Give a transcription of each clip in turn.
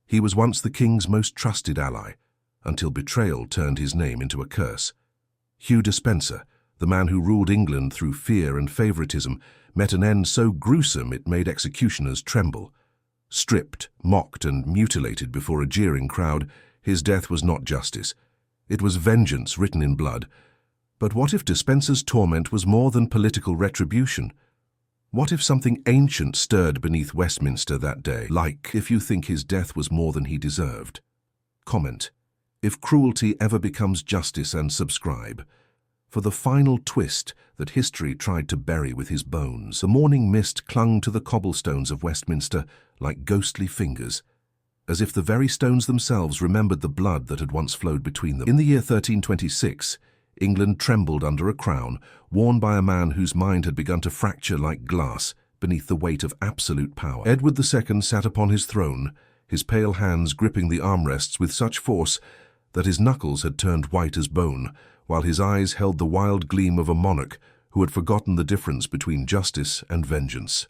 He was once the king's most trusted ally, until betrayal turned his name into a curse. Hugh Despenser, the man who ruled England through fear and favoritism, met an end so gruesome it made executioners tremble. Stripped, mocked, and mutilated before a jeering crowd, his death was not justice. It was vengeance written in blood. But what if Despenser's torment was more than political retribution? What if something ancient stirred beneath Westminster that day? Like, if you think his death was more than he deserved. Comment: if cruelty ever becomes justice, and subscribe for the final twist that history tried to bury with his bones. The morning mist clung to the cobblestones of Westminster like ghostly fingers, as if the very stones themselves remembered the blood that had once flowed between them. In the year 1326, England trembled under a crown worn by a man whose mind had begun to fracture like glass beneath the weight of absolute power. Edward II sat upon his throne, his pale hands gripping the armrests with such force that his knuckles had turned white as bone, while his eyes held the wild gleam of a monarch who had forgotten the difference between justice and vengeance.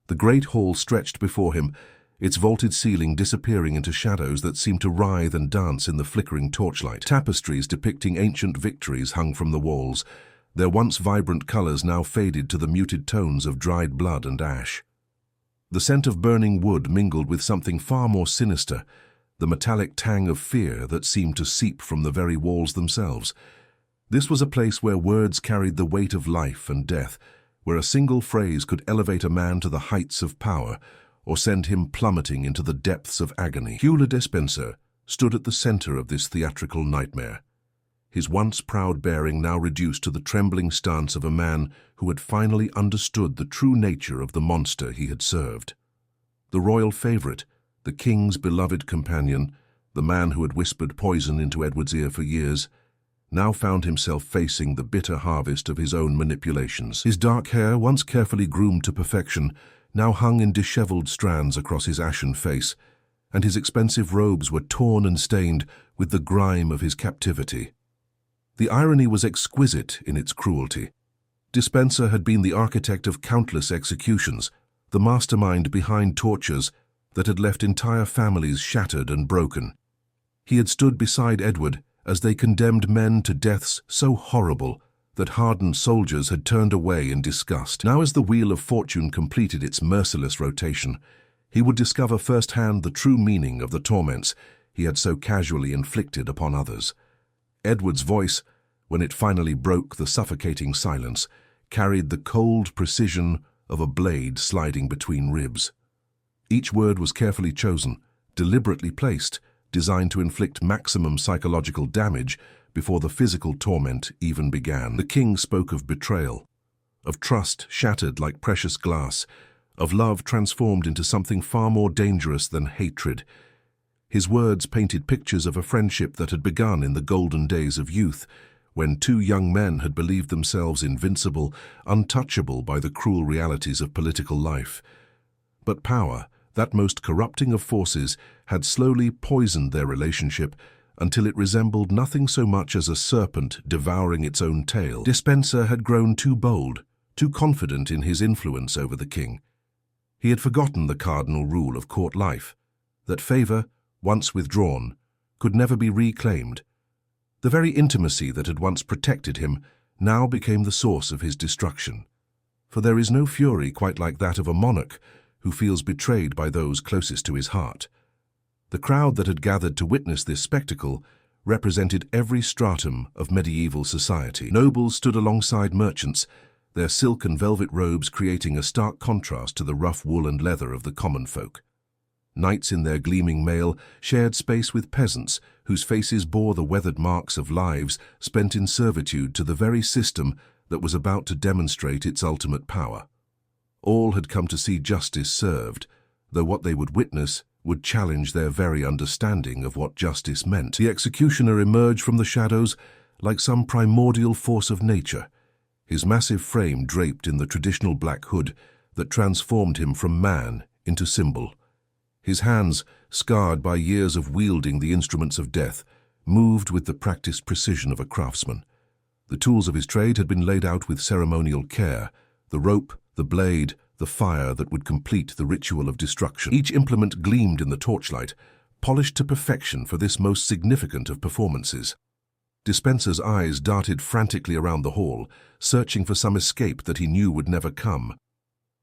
The great hall stretched before him, its vaulted ceiling disappearing into shadows that seemed to writhe and dance in the flickering torchlight. Tapestries depicting ancient victories hung from the walls, their once vibrant colors now faded to the muted tones of dried blood and ash. The scent of burning wood mingled with something far more sinister, the metallic tang of fear that seemed to seep from the very walls themselves. This was a place where words carried the weight of life and death, where a single phrase could elevate a man to the heights of power or send him plummeting into the depths of agony. Hugh Despenser stood at the center of this theatrical nightmare, his once proud bearing now reduced to the trembling stance of a man who had finally understood the true nature of the monster he had served. The royal favorite, the king's beloved companion, the man who had whispered poison into Edward's ear for years, now found himself facing the bitter harvest of his own manipulations. His dark hair, once carefully groomed to perfection, now hung in disheveled strands across his ashen face, and his expensive robes were torn and stained with the grime of his captivity. The irony was exquisite in its cruelty. Despenser had been the architect of countless executions, the mastermind behind tortures that had left entire families shattered and broken. He had stood beside Edward as they condemned men to deaths so horrible that hardened soldiers had turned away in disgust. Now, as the wheel of fortune completed its merciless rotation, he would discover firsthand the true meaning of the torments he had so casually inflicted upon others. Edward's voice, when it finally broke the suffocating silence, carried the cold precision of a blade sliding between ribs. Each word was carefully chosen, deliberately placed, designed to inflict maximum psychological damage before the physical torment even began. The king spoke of betrayal, of trust shattered like precious glass, of love transformed into something far more dangerous than hatred. His words painted pictures of a friendship that had begun in the golden days of youth, when two young men had believed themselves invincible, untouchable by the cruel realities of political life. But power, that most corrupting of forces, had slowly poisoned their relationship until it resembled nothing so much as a serpent devouring its own tail. Despenser had grown too bold, too confident in his influence over the king. He had forgotten the cardinal rule of court life, that favor, once withdrawn, could never be reclaimed. The very intimacy that had once protected him now became the source of his destruction. For there is no fury quite like that of a monarch who feels betrayed by those closest to his heart. The crowd that had gathered to witness this spectacle represented every stratum of medieval society. Nobles stood alongside merchants, their silk and velvet robes creating a stark contrast to the rough wool and leather of the common folk. Knights in their gleaming mail shared space with peasants whose faces bore the weathered marks of lives spent in servitude to the very system that was about to demonstrate its ultimate power. All had come to see justice served, though what they would witness would challenge their very understanding of what justice meant. The executioner emerged from the shadows like some primordial force of nature, his massive frame draped in the traditional black hood that transformed him from man into symbol. His hands, scarred by years of wielding the instruments of death, moved with the practiced precision of a craftsman. The tools of his trade had been laid out with ceremonial care, the rope, the blade, the fire that would complete the ritual of destruction. Each implement gleamed in the torchlight, polished to perfection for this most significant of performances. Despenser's eyes darted frantically around the hall, searching for some escape that he knew would never come.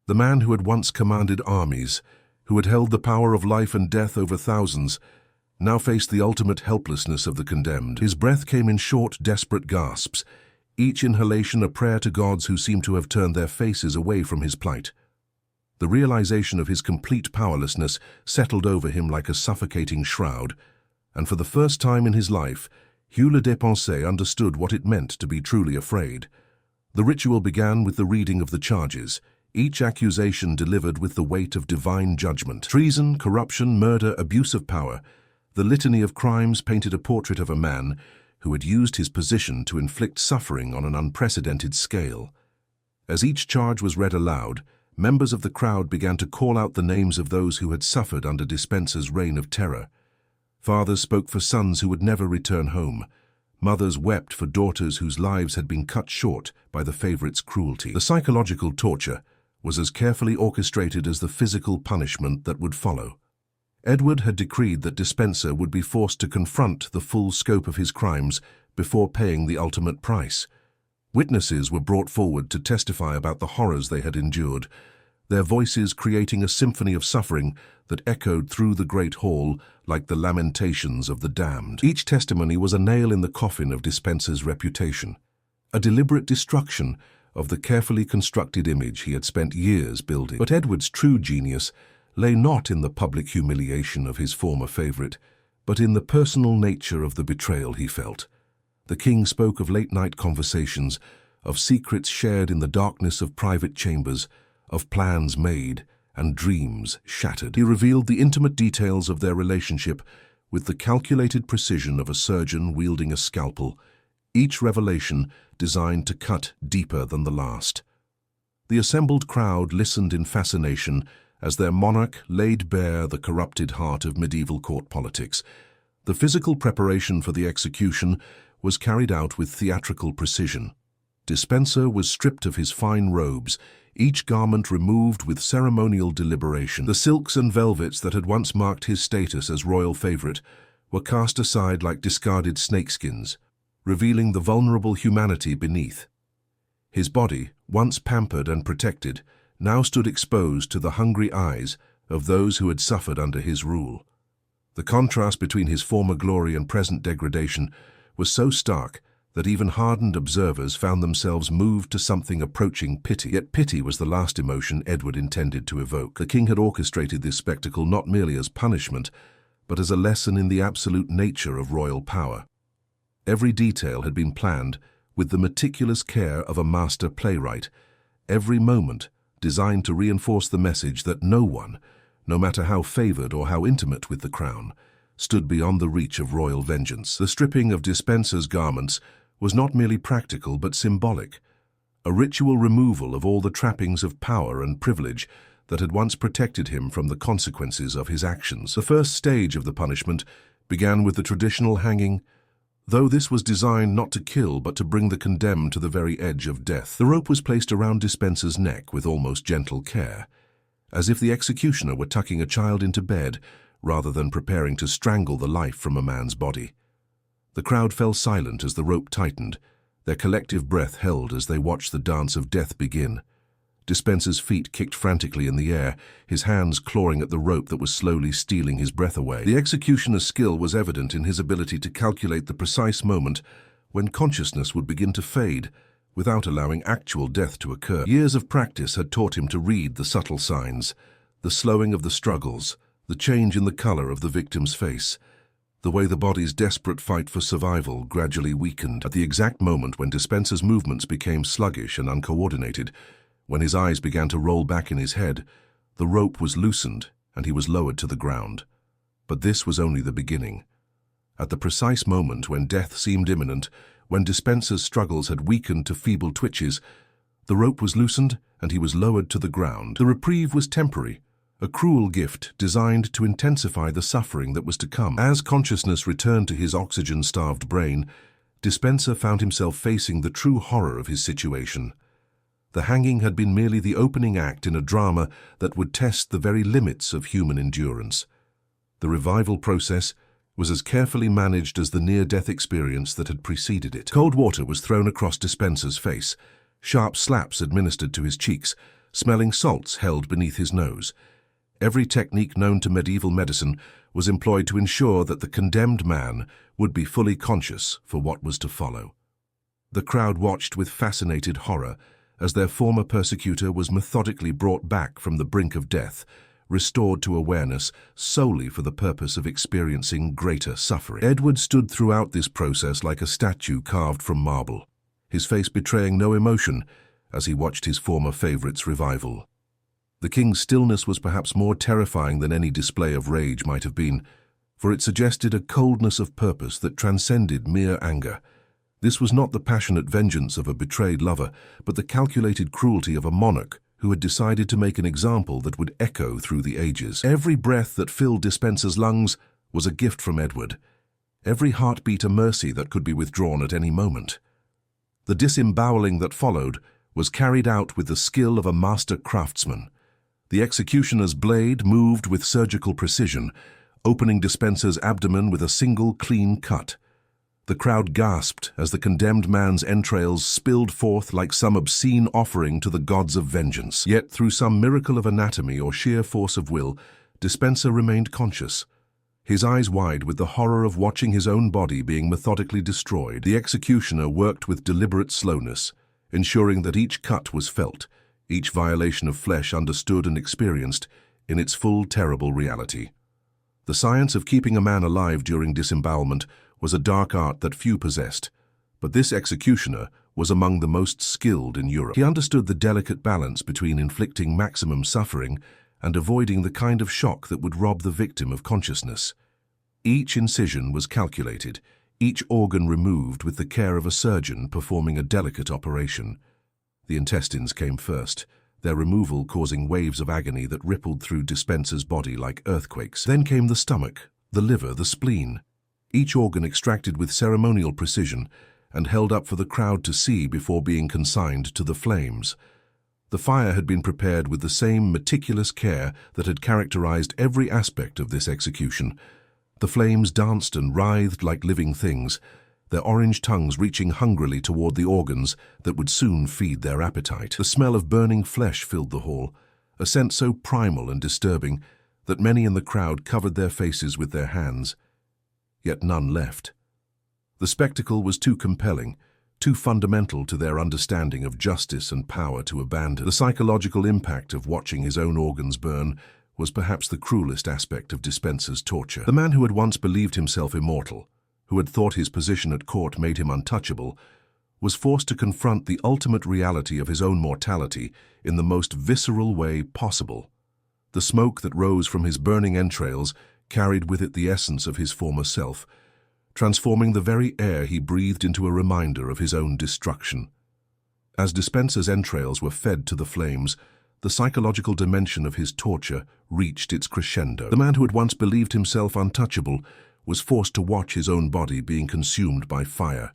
The man who had once commanded armies, who had held the power of life and death over thousands, now faced the ultimate helplessness of the condemned. His breath came in short, desperate gasps, each inhalation a prayer to gods who seemed to have turned their faces away from his plight. The realization of his complete powerlessness settled over him like a suffocating shroud, and for the first time in his life, Hugh Despenser understood what it meant to be truly afraid. The ritual began with the reading of the charges, each accusation delivered with the weight of divine judgment. Treason, corruption, murder, abuse of power. The litany of crimes painted a portrait of a man who had used his position to inflict suffering on an unprecedented scale. As each charge was read aloud, members of the crowd began to call out the names of those who had suffered under Despenser's reign of terror. Fathers spoke for sons who would never return home. Mothers wept for daughters whose lives had been cut short by the favorite's cruelty. The psychological torture was as carefully orchestrated as the physical punishment that would follow. Edward had decreed that Despenser would be forced to confront the full scope of his crimes before paying the ultimate price. Witnesses were brought forward to testify about the horrors they had endured, their voices creating a symphony of suffering that echoed through the great hall like the lamentations of the damned. Each testimony was a nail in the coffin of Despenser's reputation, a deliberate destruction of the carefully constructed image he had spent years building. But Edward's true genius lay not in the public humiliation of his former favorite, but in the personal nature of the betrayal he felt. The king spoke of late-night conversations, of secrets shared in the darkness of private chambers, of plans made and dreams shattered. He revealed the intimate details of their relationship with the calculated precision of a surgeon wielding a scalpel, each revelation designed to cut deeper than the last. The assembled crowd listened in fascination as their monarch laid bare the corrupted heart of medieval court politics. The physical preparation for the execution was carried out with theatrical precision. Despenser was stripped of his fine robes, each garment removed with ceremonial deliberation. The silks and velvets that had once marked his status as royal favorite were cast aside like discarded snakeskins, revealing the vulnerable humanity beneath. His body, once pampered and protected, now stood exposed to the hungry eyes of those who had suffered under his rule. The contrast between his former glory and present degradation was so stark that even hardened observers found themselves moved to something approaching pity. Yet pity was the last emotion Edward intended to evoke. The king had orchestrated this spectacle not merely as punishment, but as a lesson in the absolute nature of royal power. Every detail had been planned with the meticulous care of a master playwright, every moment designed to reinforce the message that no one, no matter how favored or how intimate with the crown, stood beyond the reach of royal vengeance. The stripping of Despenser's garments was not merely practical but symbolic, a ritual removal of all the trappings of power and privilege that had once protected him from the consequences of his actions. The first stage of the punishment began with the traditional hanging, though this was designed not to kill but to bring the condemned to the very edge of death. The rope was placed around Despenser's neck with almost gentle care, as if the executioner were tucking a child into bed rather than preparing to strangle the life from a man's body. The crowd fell silent as the rope tightened, their collective breath held as they watched the dance of death begin. Despenser's feet kicked frantically in the air, his hands clawing at the rope that was slowly stealing his breath away. The executioner's skill was evident in his ability to calculate the precise moment when consciousness would begin to fade, without allowing actual death to occur. Years of practice had taught him to read the subtle signs, the slowing of the struggles, the change in the color of the victim's face, the way the body's desperate fight for survival gradually weakened. At the exact moment when Despenser's movements became sluggish and uncoordinated, when his eyes began to roll back in his head, the rope was loosened and he was lowered to the ground. But this was only the beginning. At the precise moment when death seemed imminent, when Despenser's struggles had weakened to feeble twitches, the rope was loosened and he was lowered to the ground. The reprieve was temporary, a cruel gift designed to intensify the suffering that was to come. As consciousness returned to his oxygen-starved brain, Despenser found himself facing the true horror of his situation. The hanging had been merely the opening act in a drama that would test the very limits of human endurance. The revival process was as carefully managed as the near-death experience that had preceded it. Cold water was thrown across Despenser's face, sharp slaps administered to his cheeks, smelling salts held beneath his nose. Every technique known to medieval medicine was employed to ensure that the condemned man would be fully conscious for what was to follow. The crowd watched with fascinated horror as their former persecutor was methodically brought back from the brink of death, restored to awareness solely for the purpose of experiencing greater suffering. Edward stood throughout this process like a statue carved from marble, his face betraying no emotion as he watched his former favorite's revival. The king's stillness was perhaps more terrifying than any display of rage might have been, for it suggested a coldness of purpose that transcended mere anger. This was not the passionate vengeance of a betrayed lover, but the calculated cruelty of a monarch who had decided to make an example that would echo through the ages. Every breath that filled Despenser's lungs was a gift from Edward, every heartbeat a mercy that could be withdrawn at any moment. The disemboweling that followed was carried out with the skill of a master craftsman. The executioner's blade moved with surgical precision, opening Despenser's abdomen with a single clean cut. The crowd gasped as the condemned man's entrails spilled forth like some obscene offering to the gods of vengeance. Yet, through some miracle of anatomy or sheer force of will, Despenser remained conscious, his eyes wide with the horror of watching his own body being methodically destroyed. The executioner worked with deliberate slowness, ensuring that each cut was felt, each violation of flesh understood and experienced in its full terrible reality. The science of keeping a man alive during disembowelment was a dark art that few possessed, but this executioner was among the most skilled in Europe. He understood the delicate balance between inflicting maximum suffering and avoiding the kind of shock that would rob the victim of consciousness. Each incision was calculated, each organ removed with the care of a surgeon performing a delicate operation. The intestines came first, their removal causing waves of agony that rippled through Despenser's body like earthquakes. Then came the stomach, the liver, the spleen, each organ extracted with ceremonial precision and held up for the crowd to see before being consigned to the flames. The fire had been prepared with the same meticulous care that had characterized every aspect of this execution. The flames danced and writhed like living things, their orange tongues reaching hungrily toward the organs that would soon feed their appetite. The smell of burning flesh filled the hall, a scent so primal and disturbing that many in the crowd covered their faces with their hands. Yet none left. The spectacle was too compelling, too fundamental to their understanding of justice and power to abandon. The psychological impact of watching his own organs burn was perhaps the cruelest aspect of Despenser's torture. The man who had once believed himself immortal, who had thought his position at court made him untouchable, was forced to confront the ultimate reality of his own mortality in the most visceral way possible. The smoke that rose from his burning entrails carried with it the essence of his former self, transforming the very air he breathed into a reminder of his own destruction. As Despenser's entrails were fed to the flames, the psychological dimension of his torture reached its crescendo. The man who had once believed himself untouchable was forced to watch his own body being consumed by fire,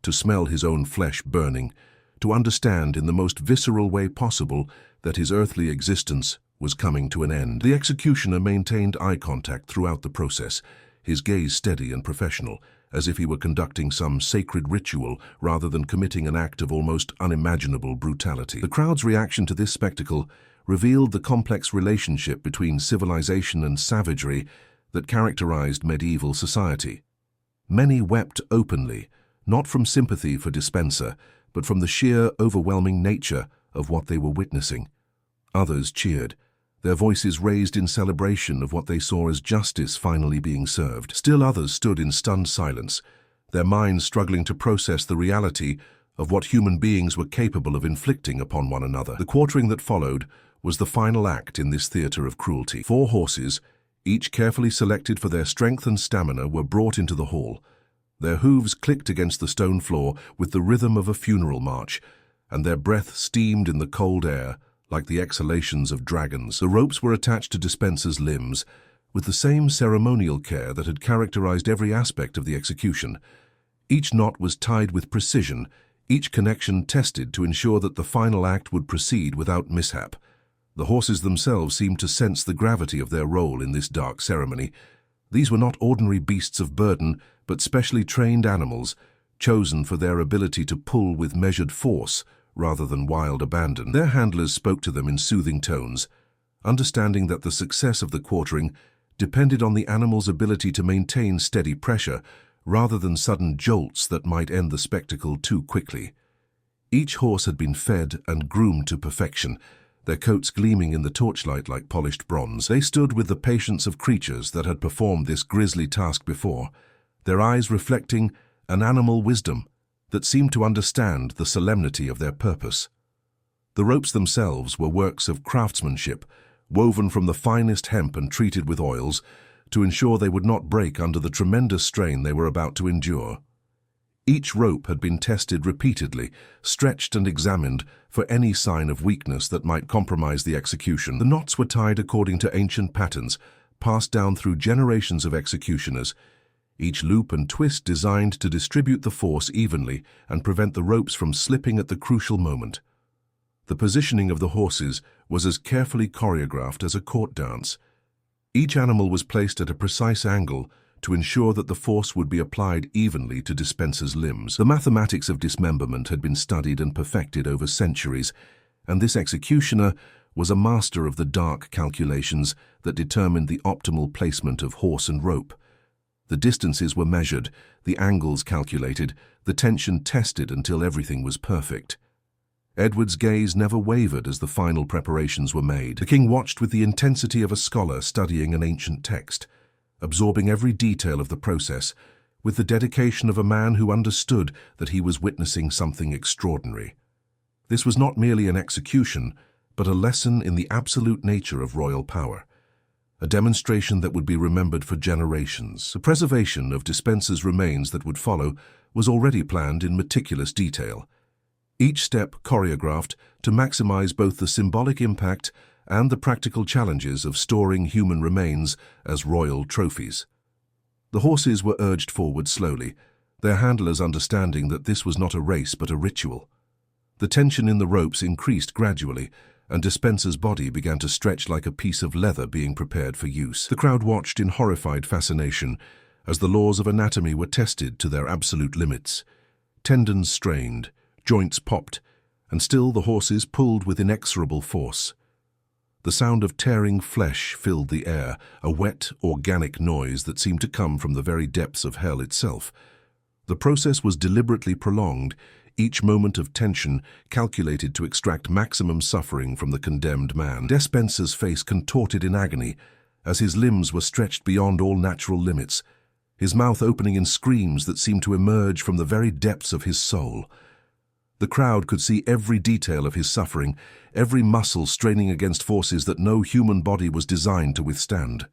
to smell his own flesh burning, to understand in the most visceral way possible that his earthly existence was coming to an end. The executioner maintained eye contact throughout the process, his gaze steady and professional, as if he were conducting some sacred ritual rather than committing an act of almost unimaginable brutality. The crowd's reaction to this spectacle revealed the complex relationship between civilization and savagery that characterized medieval society. Many wept openly, not from sympathy for Despenser, but from the sheer, overwhelming nature of what they were witnessing. Others cheered, their voices raised in celebration of what they saw as justice finally being served. Still others stood in stunned silence, their minds struggling to process the reality of what human beings were capable of inflicting upon one another. The quartering that followed was the final act in this theater of cruelty. 4 horses, each carefully selected for their strength and stamina, were brought into the hall. Their hooves clicked against the stone floor with the rhythm of a funeral march, and their breath steamed in the cold air like the exhalations of dragons. The ropes were attached to Despenser's limbs with the same ceremonial care that had characterized every aspect of the execution. Each knot was tied with precision, each connection tested to ensure that the final act would proceed without mishap. The horses themselves seemed to sense the gravity of their role in this dark ceremony, These were not ordinary beasts of burden, but specially trained animals, chosen for their ability to pull with measured force rather than wild abandon. Their handlers spoke to them in soothing tones, understanding that the success of the quartering depended on the animal's ability to maintain steady pressure rather than sudden jolts that might end the spectacle too quickly. Each horse had been fed and groomed to perfection, their coats gleaming in the torchlight like polished bronze. They stood with the patience of creatures that had performed this grisly task before, their eyes reflecting an animal wisdom that seemed to understand the solemnity of their purpose. The ropes themselves were works of craftsmanship, woven from the finest hemp and treated with oils to ensure they would not break under the tremendous strain they were about to endure. Each rope had been tested repeatedly, stretched and examined for any sign of weakness that might compromise the execution. The knots were tied according to ancient patterns, passed down through generations of executioners, each loop and twist designed to distribute the force evenly and prevent the ropes from slipping at the crucial moment. The positioning of the horses was as carefully choreographed as a court dance. Each animal was placed at a precise angle to ensure that the force would be applied evenly to Despenser's limbs. The mathematics of dismemberment had been studied and perfected over centuries, and this executioner was a master of the dark calculations that determined the optimal placement of horse and rope. The distances were measured, the angles calculated, the tension tested until everything was perfect. Edward's gaze never wavered as the final preparations were made. The king watched with the intensity of a scholar studying an ancient text, absorbing every detail of the process, with the dedication of a man who understood that he was witnessing something extraordinary. This was not merely an execution, but a lesson in the absolute nature of royal power, a demonstration that would be remembered for generations. The preservation of Despenser's remains that would follow was already planned in meticulous detail, each step choreographed to maximize both the symbolic impact and the practical challenges of storing human remains as royal trophies. The horses were urged forward slowly, their handlers understanding that this was not a race but a ritual. The tension in the ropes increased gradually, and Despenser's body began to stretch like a piece of leather being prepared for use. The crowd watched in horrified fascination as the laws of anatomy were tested to their absolute limits. Tendons strained, joints popped, and still the horses pulled with inexorable force. The sound of tearing flesh filled the air, a wet, organic noise that seemed to come from the very depths of hell itself. The process was deliberately prolonged, each moment of tension calculated to extract maximum suffering from the condemned man. Despenser's face contorted in agony as his limbs were stretched beyond all natural limits, his mouth opening in screams that seemed to emerge from the very depths of his soul. The crowd could see every detail of his suffering, every muscle straining against forces that no human body was designed to withstand.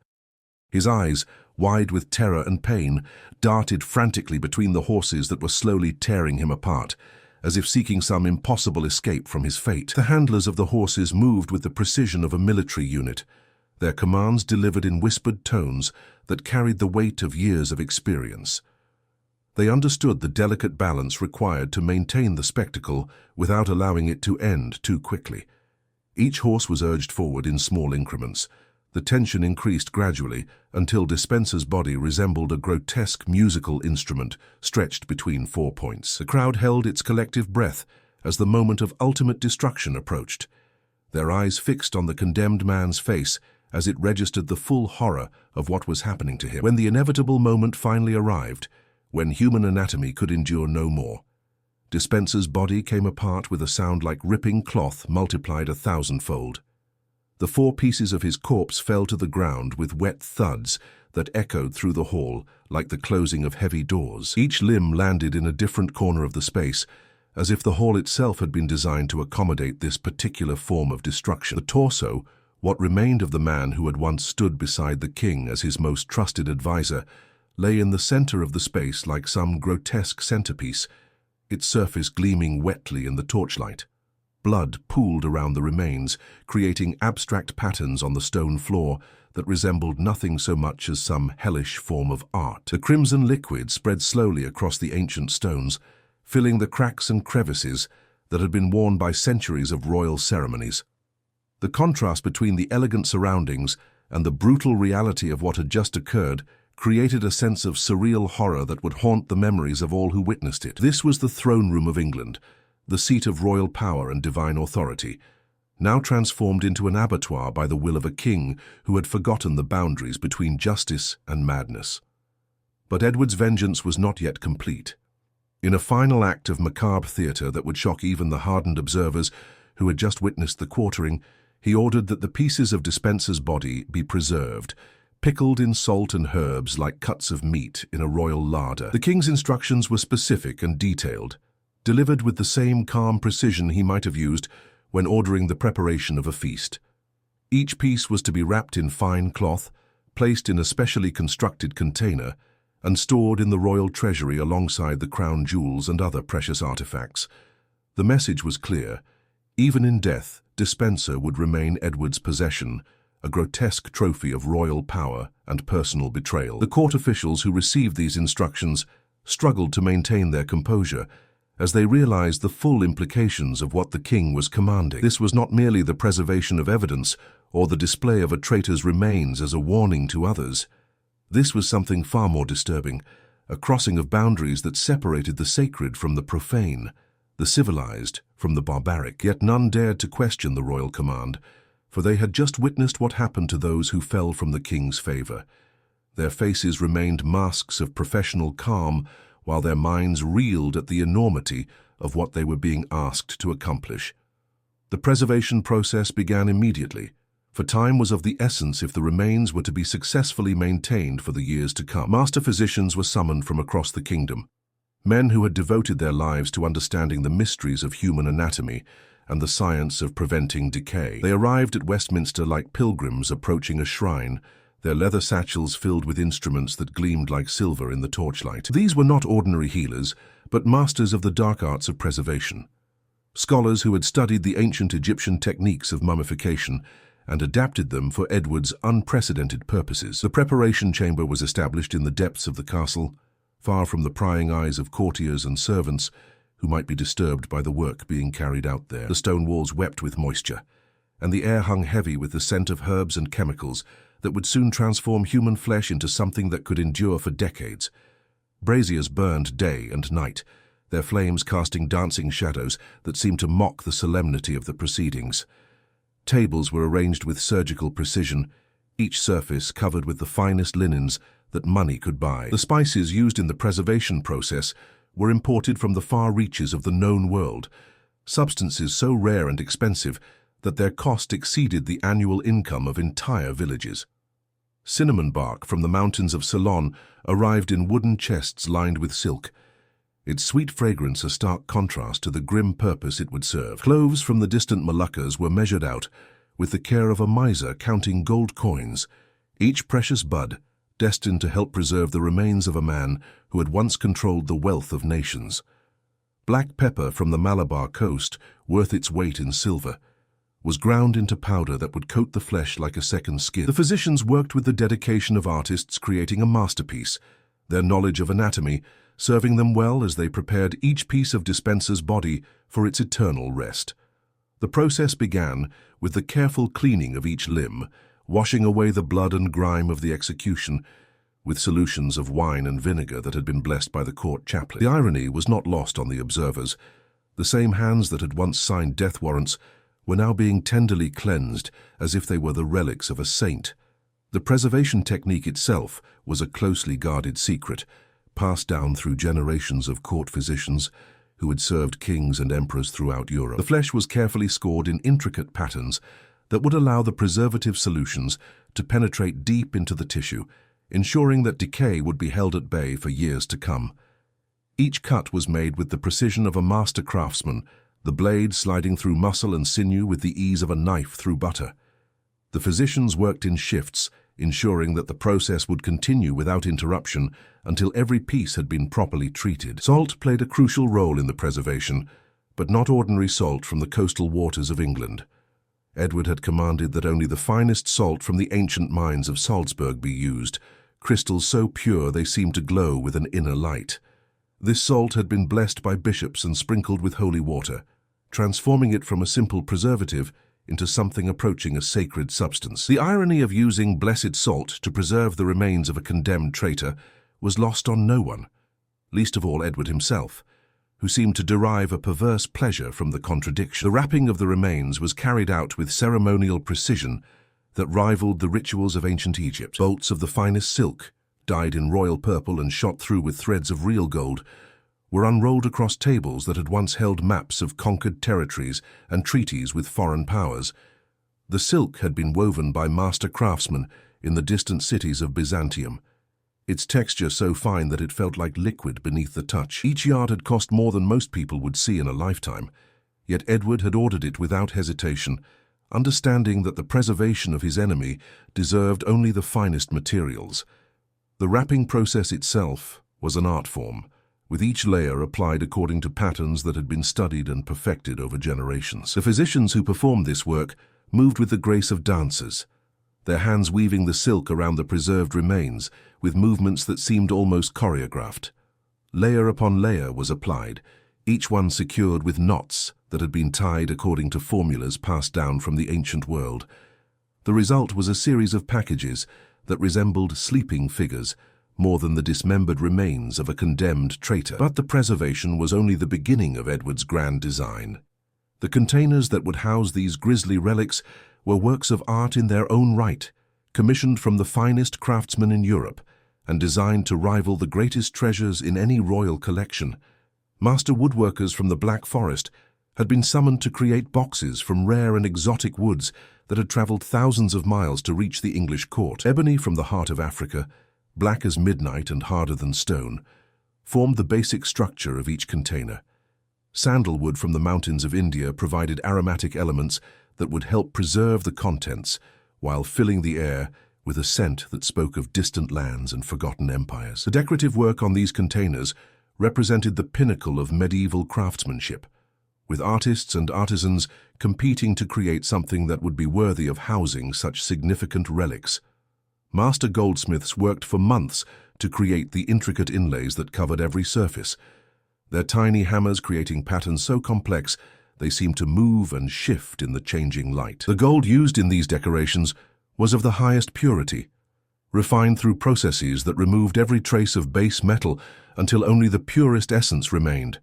His eyes, wide with terror and pain, darted frantically between the horses that were slowly tearing him apart, as if seeking some impossible escape from his fate. The handlers of the horses moved with the precision of a military unit, their commands delivered in whispered tones that carried the weight of years of experience. They understood the delicate balance required to maintain the spectacle without allowing it to end too quickly. Each horse was urged forward in small increments. The tension increased gradually until Despenser's body resembled a grotesque musical instrument stretched between 4 points. The crowd held its collective breath as the moment of ultimate destruction approached, their eyes fixed on the condemned man's face as it registered the full horror of what was happening to him. When the inevitable moment finally arrived, when human anatomy could endure no more, Despenser's body came apart with a sound like ripping cloth multiplied 1,000-fold. The 4 pieces of his corpse fell to the ground with wet thuds that echoed through the hall like the closing of heavy doors. Each limb landed in a different corner of the space, as if the hall itself had been designed to accommodate this particular form of destruction. The torso, what remained of the man who had once stood beside the king as his most trusted advisor, lay in the center of the space like some grotesque centerpiece, its surface gleaming wetly in the torchlight. Blood pooled around the remains, creating abstract patterns on the stone floor that resembled nothing so much as some hellish form of art. The crimson liquid spread slowly across the ancient stones, filling the cracks and crevices that had been worn by centuries of royal ceremonies. The contrast between the elegant surroundings and the brutal reality of what had just occurred created a sense of surreal horror that would haunt the memories of all who witnessed it. This was the throne room of England, the seat of royal power and divine authority, now transformed into an abattoir by the will of a king who had forgotten the boundaries between justice and madness. But Edward's vengeance was not yet complete. In a final act of macabre theatre that would shock even the hardened observers who had just witnessed the quartering, he ordered that the pieces of Despenser's body be preserved, pickled in salt and herbs like cuts of meat in a royal larder. The king's instructions were specific and detailed, delivered with the same calm precision he might have used when ordering the preparation of a feast. Each piece was to be wrapped in fine cloth, placed in a specially constructed container, and stored in the royal treasury alongside the crown jewels and other precious artifacts. The message was clear. Even in death, Despenser would remain Edward's possession, a grotesque trophy of royal power and personal betrayal. The court officials who received these instructions struggled to maintain their composure as they realized the full implications of what the king was commanding. This was not merely the preservation of evidence or the display of a traitor's remains as a warning to others. This was something far more disturbing, a crossing of boundaries that separated the sacred from the profane, the civilized from the barbaric. Yet none dared to question the royal command, for they had just witnessed what happened to those who fell from the king's favor. Their faces remained masks of professional calm, while their minds reeled at the enormity of what they were being asked to accomplish. The preservation process began immediately, for time was of the essence if the remains were to be successfully maintained for the years to come. Master physicians were summoned from across the kingdom, men who had devoted their lives to understanding the mysteries of human anatomy and the science of preventing decay. They arrived at Westminster like pilgrims approaching a shrine, their leather satchels filled with instruments that gleamed like silver in the torchlight. These were not ordinary healers, but masters of the dark arts of preservation. Scholars who had studied the ancient Egyptian techniques of mummification and adapted them for Edward's unprecedented purposes. The preparation chamber was established in the depths of the castle, far from the prying eyes of courtiers and servants who might be disturbed by the work being carried out there. The stone walls wept with moisture, and the air hung heavy with the scent of herbs and chemicals that would soon transform human flesh into something that could endure for decades. Braziers burned day and night, their flames casting dancing shadows that seemed to mock the solemnity of the proceedings. Tables were arranged with surgical precision, each surface covered with the finest linens that money could buy. The spices used in the preservation process were imported from the far reaches of the known world, substances so rare and expensive that their cost exceeded the annual income of entire villages. Cinnamon bark from the mountains of Ceylon arrived in wooden chests lined with silk, its sweet fragrance a stark contrast to the grim purpose it would serve. Cloves from the distant Moluccas were measured out, with the care of a miser counting gold coins, each precious bud destined to help preserve the remains of a man who had once controlled the wealth of nations. Black pepper from the Malabar coast, worth its weight in silver, was ground into powder that would coat the flesh like a second skin. The physicians worked with the dedication of artists creating a masterpiece, their knowledge of anatomy serving them well as they prepared each piece of Despenser's body for its eternal rest. The process began with the careful cleaning of each limb, washing away the blood and grime of the execution with solutions of wine and vinegar that had been blessed by the court chaplain. The irony was not lost on the observers. The same hands that had once signed death warrants were now being tenderly cleansed as if they were the relics of a saint. The preservation technique itself was a closely guarded secret, passed down through generations of court physicians who had served kings and emperors throughout Europe. The flesh was carefully scored in intricate patterns that would allow the preservative solutions to penetrate deep into the tissue, ensuring that decay would be held at bay for years to come. Each cut was made with the precision of a master craftsman, the blade sliding through muscle and sinew with the ease of a knife through butter. The physicians worked in shifts, ensuring that the process would continue without interruption until every piece had been properly treated. Salt played a crucial role in the preservation, but not ordinary salt from the coastal waters of England. Edward had commanded that only the finest salt from the ancient mines of Salzburg be used, crystals so pure they seemed to glow with an inner light. This salt had been blessed by bishops and sprinkled with holy water, transforming it from a simple preservative into something approaching a sacred substance. The irony of using blessed salt to preserve the remains of a condemned traitor was lost on no one, least of all Edward himself, who seemed to derive a perverse pleasure from the contradiction. The wrapping of the remains was carried out with ceremonial precision that rivaled the rituals of ancient Egypt. Bolts of the finest silk, dyed in royal purple and shot through with threads of real gold, were unrolled across tables that had once held maps of conquered territories and treaties with foreign powers. The silk had been woven by master craftsmen in the distant cities of Byzantium, its texture so fine that it felt like liquid beneath the touch. Each yard had cost more than most people would see in a lifetime, yet Edward had ordered it without hesitation, understanding that the preservation of his enemy deserved only the finest materials. The wrapping process itself was an art form, with each layer applied according to patterns that had been studied and perfected over generations. The physicians who performed this work moved with the grace of dancers, their hands weaving the silk around the preserved remains with movements that seemed almost choreographed. Layer upon layer was applied, each one secured with knots that had been tied according to formulas passed down from the ancient world. The result was a series of packages that resembled sleeping figures more than the dismembered remains of a condemned traitor. But the preservation was only the beginning of Edward's grand design. The containers that would house these grisly relics were works of art in their own right, commissioned from the finest craftsmen in Europe, and designed to rival the greatest treasures in any royal collection. Master woodworkers from the Black Forest had been summoned to create boxes from rare and exotic woods that had traveled thousands of miles to reach the English court. Ebony from the heart of Africa, black as midnight and harder than stone, formed the basic structure of each container. Sandalwood from the mountains of India provided aromatic elements that would help preserve the contents while filling the air with a scent that spoke of distant lands and forgotten empires. The decorative work on these containers represented the pinnacle of medieval craftsmanship, with artists and artisans competing to create something that would be worthy of housing such significant relics. Master goldsmiths worked for months to create the intricate inlays that covered every surface, their tiny hammers creating patterns so complex they seemed to move and shift in the changing light. The gold used in these decorations was of the highest purity, refined through processes that removed every trace of base metal until only the purest essence remained.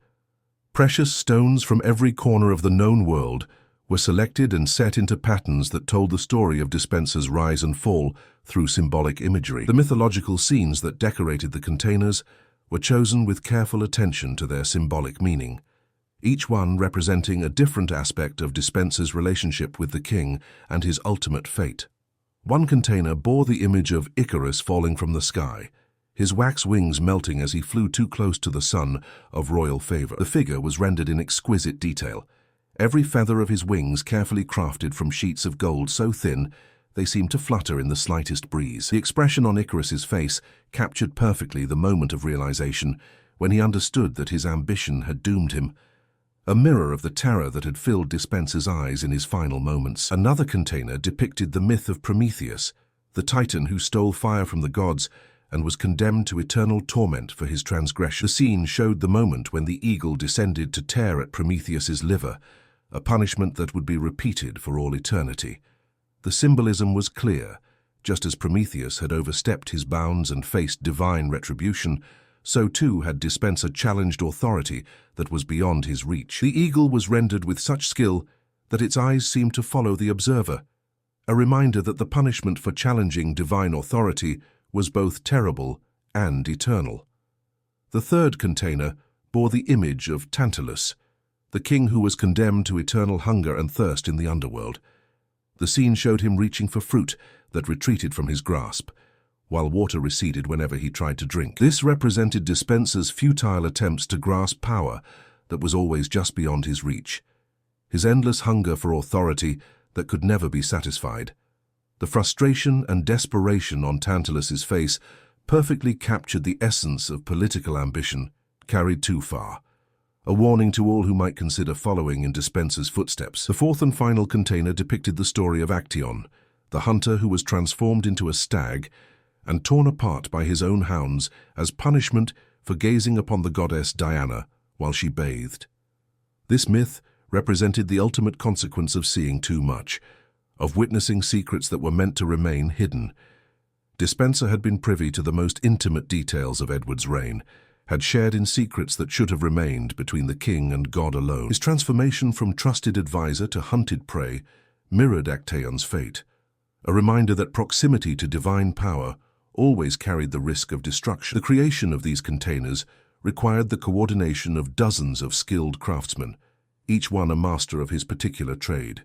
Precious stones from every corner of the known world were selected and set into patterns that told the story of Despenser's rise and fall through symbolic imagery. The mythological scenes that decorated the containers were chosen with careful attention to their symbolic meaning, each one representing a different aspect of Despenser's relationship with the king and his ultimate fate. One container bore the image of Icarus falling from the sky, his wax wings melting as he flew too close to the sun of royal favor. The figure was rendered in exquisite detail, every feather of his wings carefully crafted from sheets of gold so thin they seemed to flutter in the slightest breeze. The expression on Icarus's face captured perfectly the moment of realization when he understood that his ambition had doomed him, a mirror of the terror that had filled Despenser's eyes in his final moments. Another container depicted the myth of Prometheus, the titan who stole fire from the gods and was condemned to eternal torment for his transgression. The scene showed the moment when the eagle descended to tear at Prometheus's liver, a punishment that would be repeated for all eternity. The symbolism was clear. Just as Prometheus had overstepped his bounds and faced divine retribution, so too had Despenser challenged authority that was beyond his reach. The eagle was rendered with such skill that its eyes seemed to follow the observer, a reminder that the punishment for challenging divine authority was both terrible and eternal. The third container bore the image of Tantalus, the king who was condemned to eternal hunger and thirst in the underworld. The scene showed him reaching for fruit that retreated from his grasp, while water receded whenever he tried to drink. This represented Despenser's futile attempts to grasp power that was always just beyond his reach, his endless hunger for authority that could never be satisfied. The frustration and desperation on Tantalus's face perfectly captured the essence of political ambition carried too far, a warning to all who might consider following in Despenser's footsteps. The fourth and final container depicted the story of Actaeon, the hunter who was transformed into a stag and torn apart by his own hounds as punishment for gazing upon the goddess Diana while she bathed. This myth represented the ultimate consequence of seeing too much, of witnessing secrets that were meant to remain hidden. Despenser had been privy to the most intimate details of Edward's reign, had shared in secrets that should have remained between the king and God alone. His transformation from trusted advisor to hunted prey mirrored Actaeon's fate, a reminder that proximity to divine power always carried the risk of destruction. The creation of these containers required the coordination of dozens of skilled craftsmen, each one a master of his particular trade.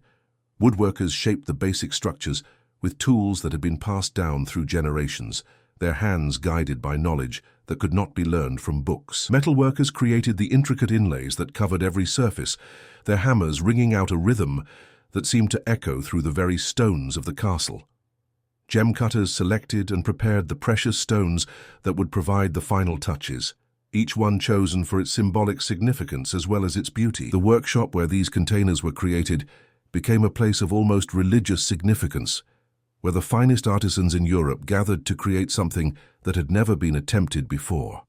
Woodworkers shaped the basic structures with tools that had been passed down through generations, their hands guided by knowledge that could not be learned from books. Metalworkers created the intricate inlays that covered every surface, their hammers ringing out a rhythm that seemed to echo through the very stones of the castle. Gem cutters selected and prepared the precious stones that would provide the final touches, each one chosen for its symbolic significance as well as its beauty. The workshop where these containers were created became a place of almost religious significance, where the finest artisans in Europe gathered to create something that had never been attempted before.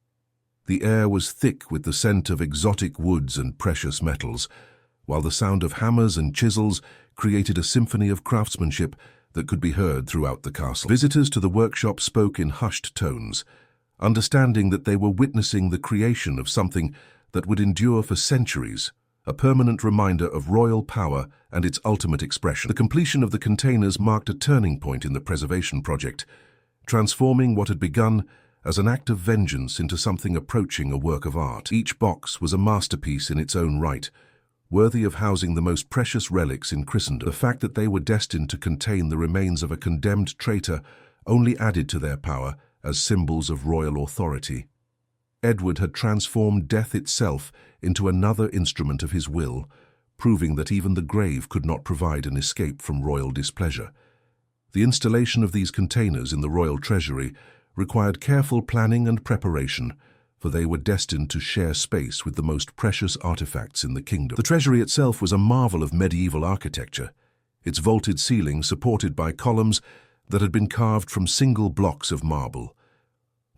The air was thick with the scent of exotic woods and precious metals, while the sound of hammers and chisels created a symphony of craftsmanship that could be heard throughout the castle. Visitors to the workshop spoke in hushed tones, understanding that they were witnessing the creation of something that would endure for centuries, a permanent reminder of royal power and its ultimate expression. The completion of the containers marked a turning point in the preservation project, transforming what had begun as an act of vengeance into something approaching a work of art. Each box was a masterpiece in its own right, worthy of housing the most precious relics in Christendom. The fact that they were destined to contain the remains of a condemned traitor only added to their power as symbols of royal authority. Edward had transformed death itself into another instrument of his will, proving that even the grave could not provide an escape from royal displeasure. The installation of these containers in the royal treasury required careful planning and preparation, for they were destined to share space with the most precious artifacts in the kingdom. The treasury itself was a marvel of medieval architecture, its vaulted ceiling supported by columns that had been carved from single blocks of marble.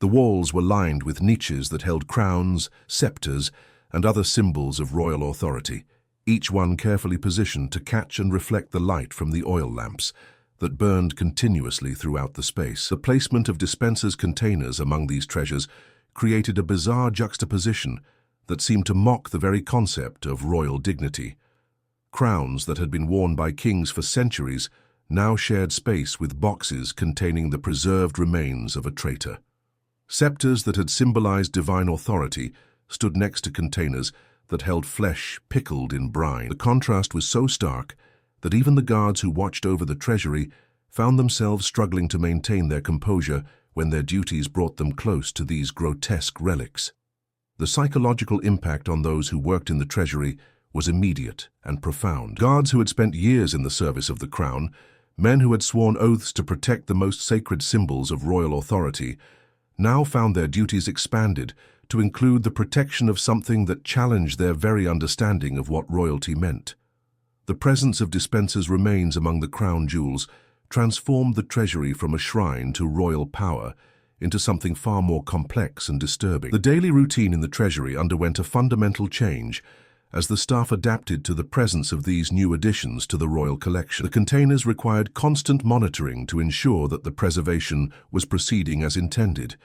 The walls were lined with niches that held crowns, scepters, and other symbols of royal authority, each one carefully positioned to catch and reflect the light from the oil lamps that burned continuously throughout the space. The placement of Despenser's containers among these treasures created a bizarre juxtaposition that seemed to mock the very concept of royal dignity. Crowns that had been worn by kings for centuries now shared space with boxes containing the preserved remains of a traitor. Scepters that had symbolized divine authority stood next to containers that held flesh pickled in brine. The contrast was so stark that even the guards who watched over the treasury found themselves struggling to maintain their composure when their duties brought them close to these grotesque relics. The psychological impact on those who worked in the treasury was immediate and profound. Guards who had spent years in the service of the crown, men who had sworn oaths to protect the most sacred symbols of royal authority, now found their duties expanded to include the protection of something that challenged their very understanding of what royalty meant. The presence of Despenser's remains among the crown jewels transformed the treasury from a shrine to royal power into something far more complex and disturbing. The daily routine in the treasury underwent a fundamental change as the staff adapted to the presence of these new additions to the royal collection. The containers required constant monitoring to ensure that the preservation was proceeding as intended,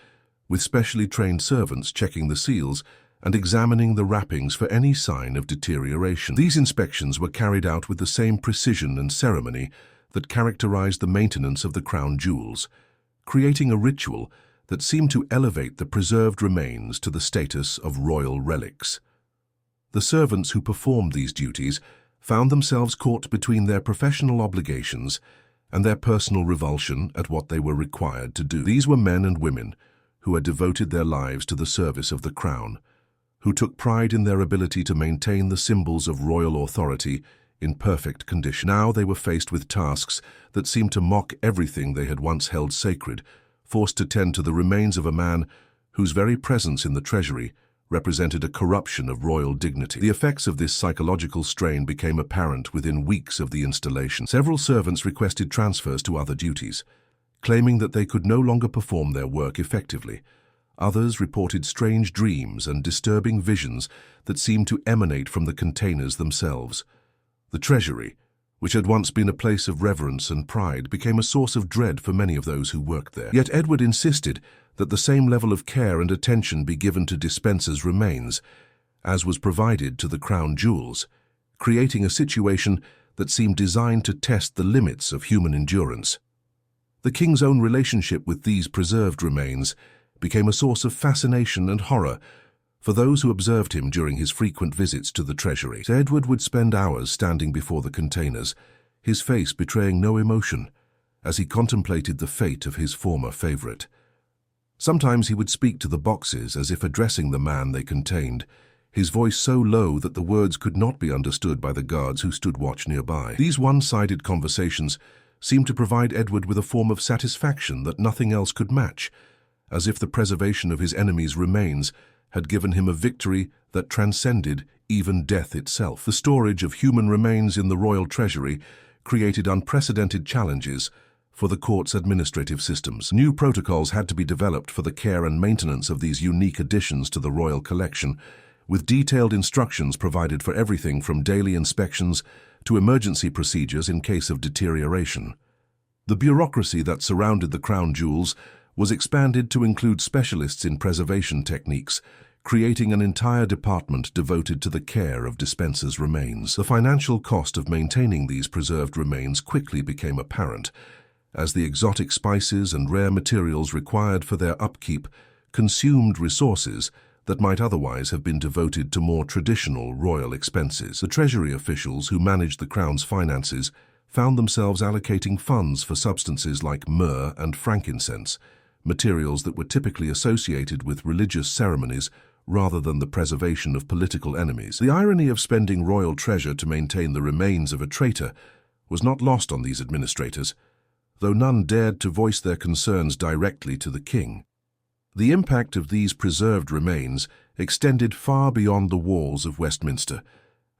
with specially trained servants checking the seals and examining the wrappings for any sign of deterioration. These inspections were carried out with the same precision and ceremony that characterized the maintenance of the crown jewels, creating a ritual that seemed to elevate the preserved remains to the status of royal relics. The servants who performed these duties found themselves caught between their professional obligations and their personal revulsion at what they were required to do. These were men and women who had devoted their lives to the service of the crown, who took pride in their ability to maintain the symbols of royal authority in perfect condition. Now they were faced with tasks that seemed to mock everything they had once held sacred, forced to tend to the remains of a man whose very presence in the treasury represented a corruption of royal dignity. The effects of this psychological strain became apparent within weeks of the installation. Several servants requested transfers to other duties, claiming that they could no longer perform their work effectively. Others reported strange dreams and disturbing visions that seemed to emanate from the containers themselves. The treasury, which had once been a place of reverence and pride, became a source of dread for many of those who worked there. Yet Edward insisted that the same level of care and attention be given to Despenser's remains, as was provided to the crown jewels, creating a situation that seemed designed to test the limits of human endurance. The king's own relationship with these preserved remains became a source of fascination and horror for those who observed him during his frequent visits to the treasury. Edward would spend hours standing before the containers, his face betraying no emotion, as he contemplated the fate of his former favorite. Sometimes he would speak to the boxes as if addressing the man they contained, his voice so low that the words could not be understood by the guards who stood watch nearby. These one-sided conversations seemed to provide Edward with a form of satisfaction that nothing else could match, as if the preservation of his enemies' remains had given him a victory that transcended even death itself. The storage of human remains in the royal treasury created unprecedented challenges for the court's administrative systems. New protocols had to be developed for the care and maintenance of these unique additions to the royal collection, with detailed instructions provided for everything from daily inspections to emergency procedures in case of deterioration. The bureaucracy that surrounded the crown jewels was expanded to include specialists in preservation techniques, creating an entire department devoted to the care of Despenser's remains. The financial cost of maintaining these preserved remains quickly became apparent, as the exotic spices and rare materials required for their upkeep consumed resources that might otherwise have been devoted to more traditional royal expenses. The treasury officials who managed the crown's finances found themselves allocating funds for substances like myrrh and frankincense, materials that were typically associated with religious ceremonies rather than the preservation of political enemies. The irony of spending royal treasure to maintain the remains of a traitor was not lost on these administrators, though none dared to voice their concerns directly to the king. The impact of these preserved remains extended far beyond the walls of Westminster,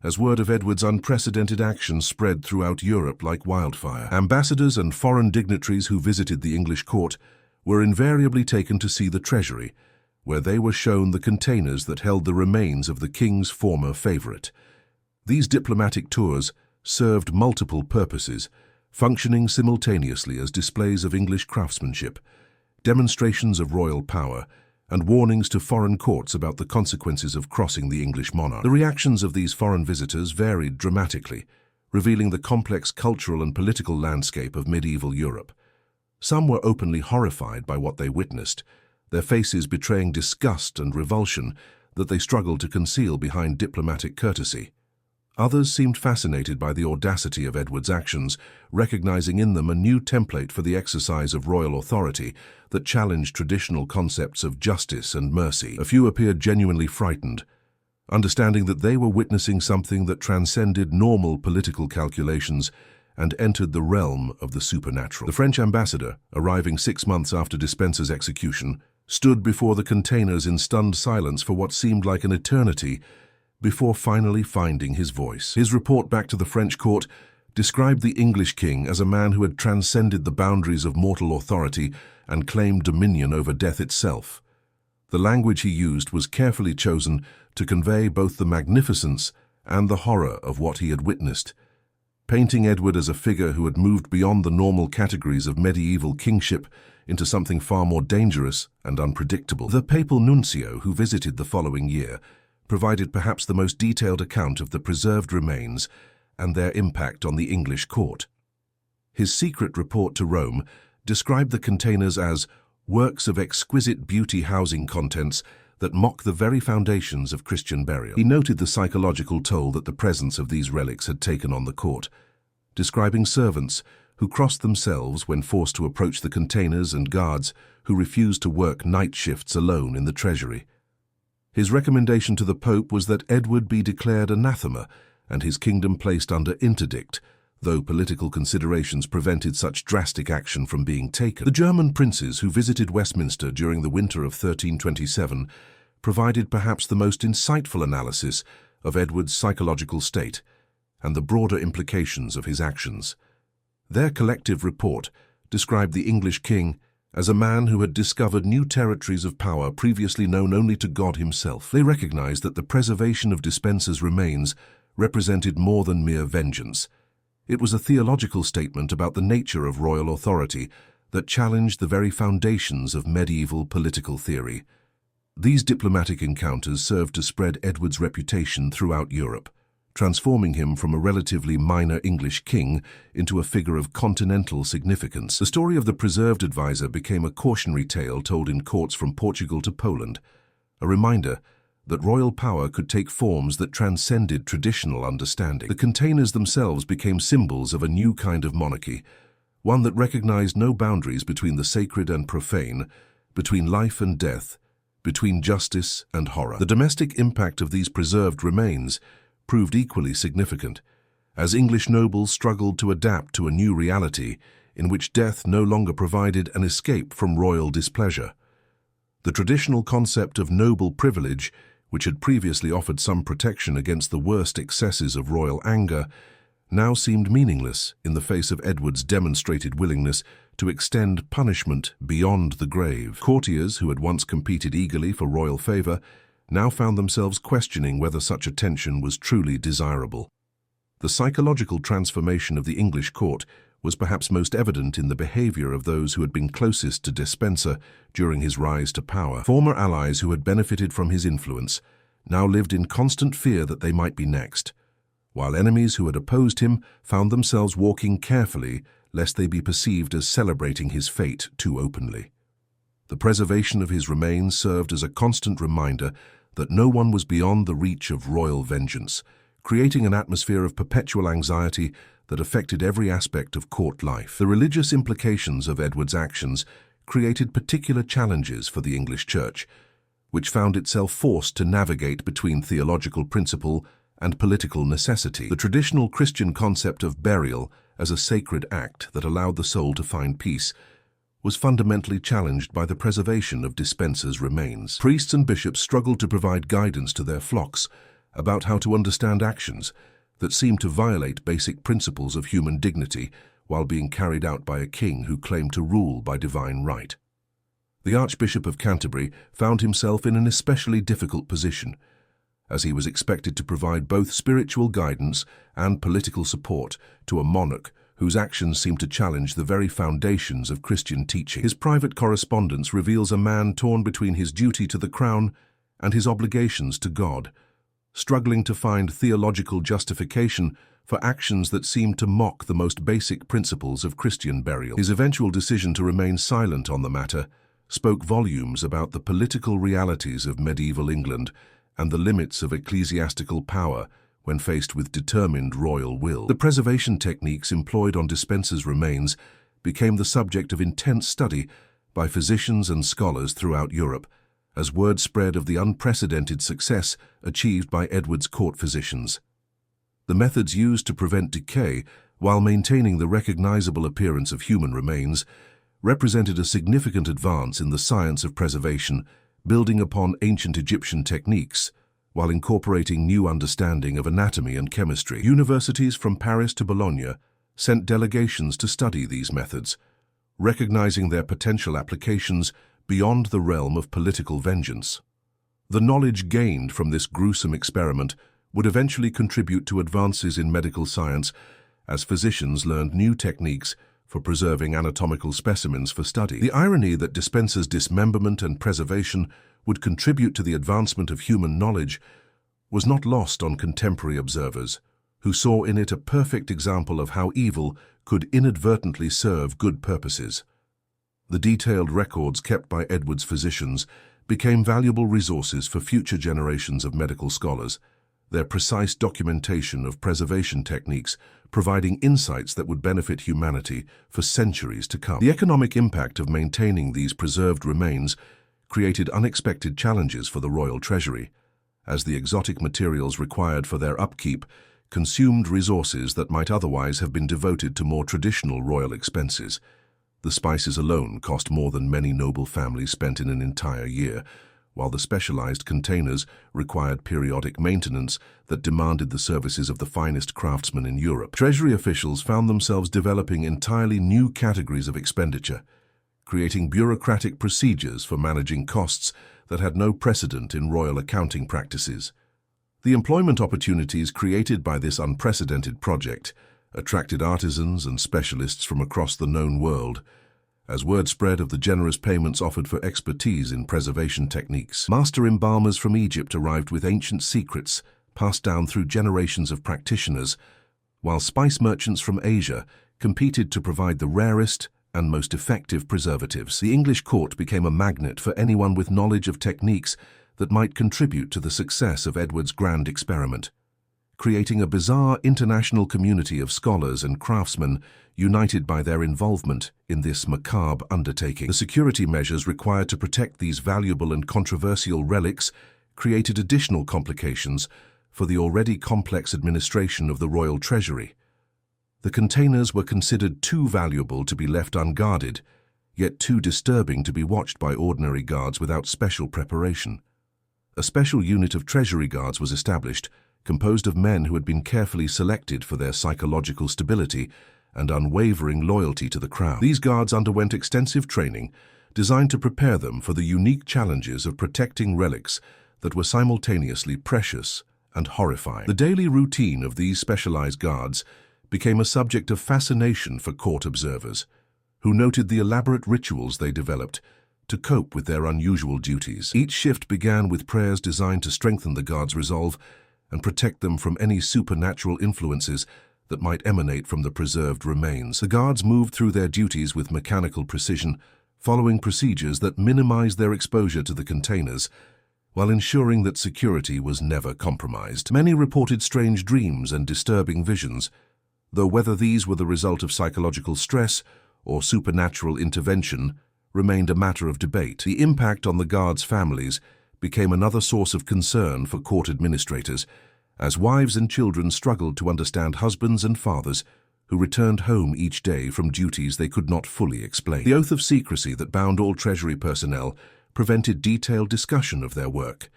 as word of Edward's unprecedented action spread throughout Europe like wildfire. Ambassadors and foreign dignitaries who visited the English court were invariably taken to see the treasury, where they were shown the containers that held the remains of the king's former favorite. These diplomatic tours served multiple purposes, functioning simultaneously as displays of English craftsmanship, demonstrations of royal power, and warnings to foreign courts about the consequences of crossing the English monarch. The reactions of these foreign visitors varied dramatically, revealing the complex cultural and political landscape of medieval Europe. Some were openly horrified by what they witnessed, their faces betraying disgust and revulsion that they struggled to conceal behind diplomatic courtesy. Others seemed fascinated by the audacity of Edward's actions, recognizing in them a new template for the exercise of royal authority that challenged traditional concepts of justice and mercy. A few appeared genuinely frightened, understanding that they were witnessing something that transcended normal political calculations and entered the realm of the supernatural. The French ambassador, arriving 6 months after Despenser's execution, stood before the containers in stunned silence for what seemed like an eternity before finally finding his voice. His report back to the French court described the English king as a man who had transcended the boundaries of mortal authority and claimed dominion over death itself. The language he used was carefully chosen to convey both the magnificence and the horror of what he had witnessed, painting Edward as a figure who had moved beyond the normal categories of medieval kingship into something far more dangerous and unpredictable. The papal nuncio, who visited the following year, provided perhaps the most detailed account of the preserved remains and their impact on the English court. His secret report to Rome described the containers as works of exquisite beauty housing contents that mock the very foundations of Christian burial. He noted the psychological toll that the presence of these relics had taken on the court, describing servants who crossed themselves when forced to approach the containers and guards who refused to work night shifts alone in the treasury. His recommendation to the Pope was that Edward be declared anathema and his kingdom placed under interdict, though political considerations prevented such drastic action from being taken. The German princes who visited Westminster during the winter of 1327 provided perhaps the most insightful analysis of Edward's psychological state and the broader implications of his actions. Their collective report described the English king as a man who had discovered new territories of power previously known only to God himself. They recognized that the preservation of Despenser's remains represented more than mere vengeance. It was a theological statement about the nature of royal authority that challenged the very foundations of medieval political theory. These diplomatic encounters served to spread Edward's reputation throughout Europe, transforming him from a relatively minor English king into a figure of continental significance. The story of the preserved advisor became a cautionary tale told in courts from Portugal to Poland, a reminder that royal power could take forms that transcended traditional understanding. The containers themselves became symbols of a new kind of monarchy, one that recognized no boundaries between the sacred and profane, between life and death, between justice and horror. The domestic impact of these preserved remains proved equally significant, as English nobles struggled to adapt to a new reality in which death no longer provided an escape from royal displeasure. The traditional concept of noble privilege, which had previously offered some protection against the worst excesses of royal anger, now seemed meaningless in the face of Edward's demonstrated willingness to extend punishment beyond the grave. Courtiers who had once competed eagerly for royal favor now found themselves questioning whether such attention was truly desirable. The psychological transformation of the English court was perhaps most evident in the behavior of those who had been closest to Despenser during his rise to power. Former allies who had benefited from his influence now lived in constant fear that they might be next, while enemies who had opposed him found themselves walking carefully lest they be perceived as celebrating his fate too openly. The preservation of his remains served as a constant reminder that no one was beyond the reach of royal vengeance, creating an atmosphere of perpetual anxiety that affected every aspect of court life. The religious implications of Edward's actions created particular challenges for the English Church, which found itself forced to navigate between theological principle and political necessity. The traditional Christian concept of burial as a sacred act that allowed the soul to find peace was fundamentally challenged by the preservation of Despenser's remains. Priests and bishops struggled to provide guidance to their flocks about how to understand actions that seemed to violate basic principles of human dignity while being carried out by a king who claimed to rule by divine right. The Archbishop of Canterbury found himself in an especially difficult position, as he was expected to provide both spiritual guidance and political support to a monarch whose actions seemed to challenge the very foundations of Christian teaching. His private correspondence reveals a man torn between his duty to the crown and his obligations to God, struggling to find theological justification for actions that seemed to mock the most basic principles of Christian burial. His eventual decision to remain silent on the matter spoke volumes about the political realities of medieval England and the limits of ecclesiastical power when faced with determined royal will. The preservation techniques employed on Despenser's remains became the subject of intense study by physicians and scholars throughout Europe, as word spread of the unprecedented success achieved by Edward's court physicians. The methods used to prevent decay while maintaining the recognizable appearance of human remains represented a significant advance in the science of preservation, building upon ancient Egyptian techniques while incorporating new understanding of anatomy and chemistry. Universities from Paris to Bologna sent delegations to study these methods, recognizing their potential applications beyond the realm of political vengeance. The knowledge gained from this gruesome experiment would eventually contribute to advances in medical science as physicians learned new techniques for preserving anatomical specimens for study. The irony that Despenser's dismemberment and preservation would contribute to the advancement of human knowledge was not lost on contemporary observers, who saw in it a perfect example of how evil could inadvertently serve good purposes. The detailed records kept by Edward's physicians became valuable resources for future generations of medical scholars, their precise documentation of preservation techniques providing insights that would benefit humanity for centuries to come. The economic impact of maintaining these preserved remains created unexpected challenges for the royal treasury, as the exotic materials required for their upkeep consumed resources that might otherwise have been devoted to more traditional royal expenses. The spices alone cost more than many noble families spent in an entire year, while the specialized containers required periodic maintenance that demanded the services of the finest craftsmen in Europe. Treasury officials found themselves developing entirely new categories of expenditure, creating bureaucratic procedures for managing costs that had no precedent in royal accounting practices. The employment opportunities created by this unprecedented project attracted artisans and specialists from across the known world, as word spread of the generous payments offered for expertise in preservation techniques. Master embalmers from Egypt arrived with ancient secrets passed down through generations of practitioners, while spice merchants from Asia competed to provide the rarest and most effective preservatives. The English court became a magnet for anyone with knowledge of techniques that might contribute to the success of Edward's grand experiment, creating a bizarre international community of scholars and craftsmen united by their involvement in this macabre undertaking. The security measures required to protect these valuable and controversial relics created additional complications for the already complex administration of the royal treasury. The containers were considered too valuable to be left unguarded, yet too disturbing to be watched by ordinary guards without special preparation. A special unit of treasury guards was established, composed of men who had been carefully selected for their psychological stability and unwavering loyalty to the crown. These guards underwent extensive training designed to prepare them for the unique challenges of protecting relics that were simultaneously precious and horrifying. The daily routine of these specialized guards became a subject of fascination for court observers, who noted the elaborate rituals they developed to cope with their unusual duties. Each shift began with prayers designed to strengthen the guards' resolve and protect them from any supernatural influences that might emanate from the preserved remains. The guards moved through their duties with mechanical precision, following procedures that minimized their exposure to the containers, while ensuring that security was never compromised. Many reported strange dreams and disturbing visions, though whether these were the result of psychological stress or supernatural intervention remained a matter of debate. The impact on the guards' families became another source of concern for court administrators, as wives and children struggled to understand husbands and fathers who returned home each day from duties they could not fully explain. The oath of secrecy that bound all treasury personnel prevented detailed discussion of their work,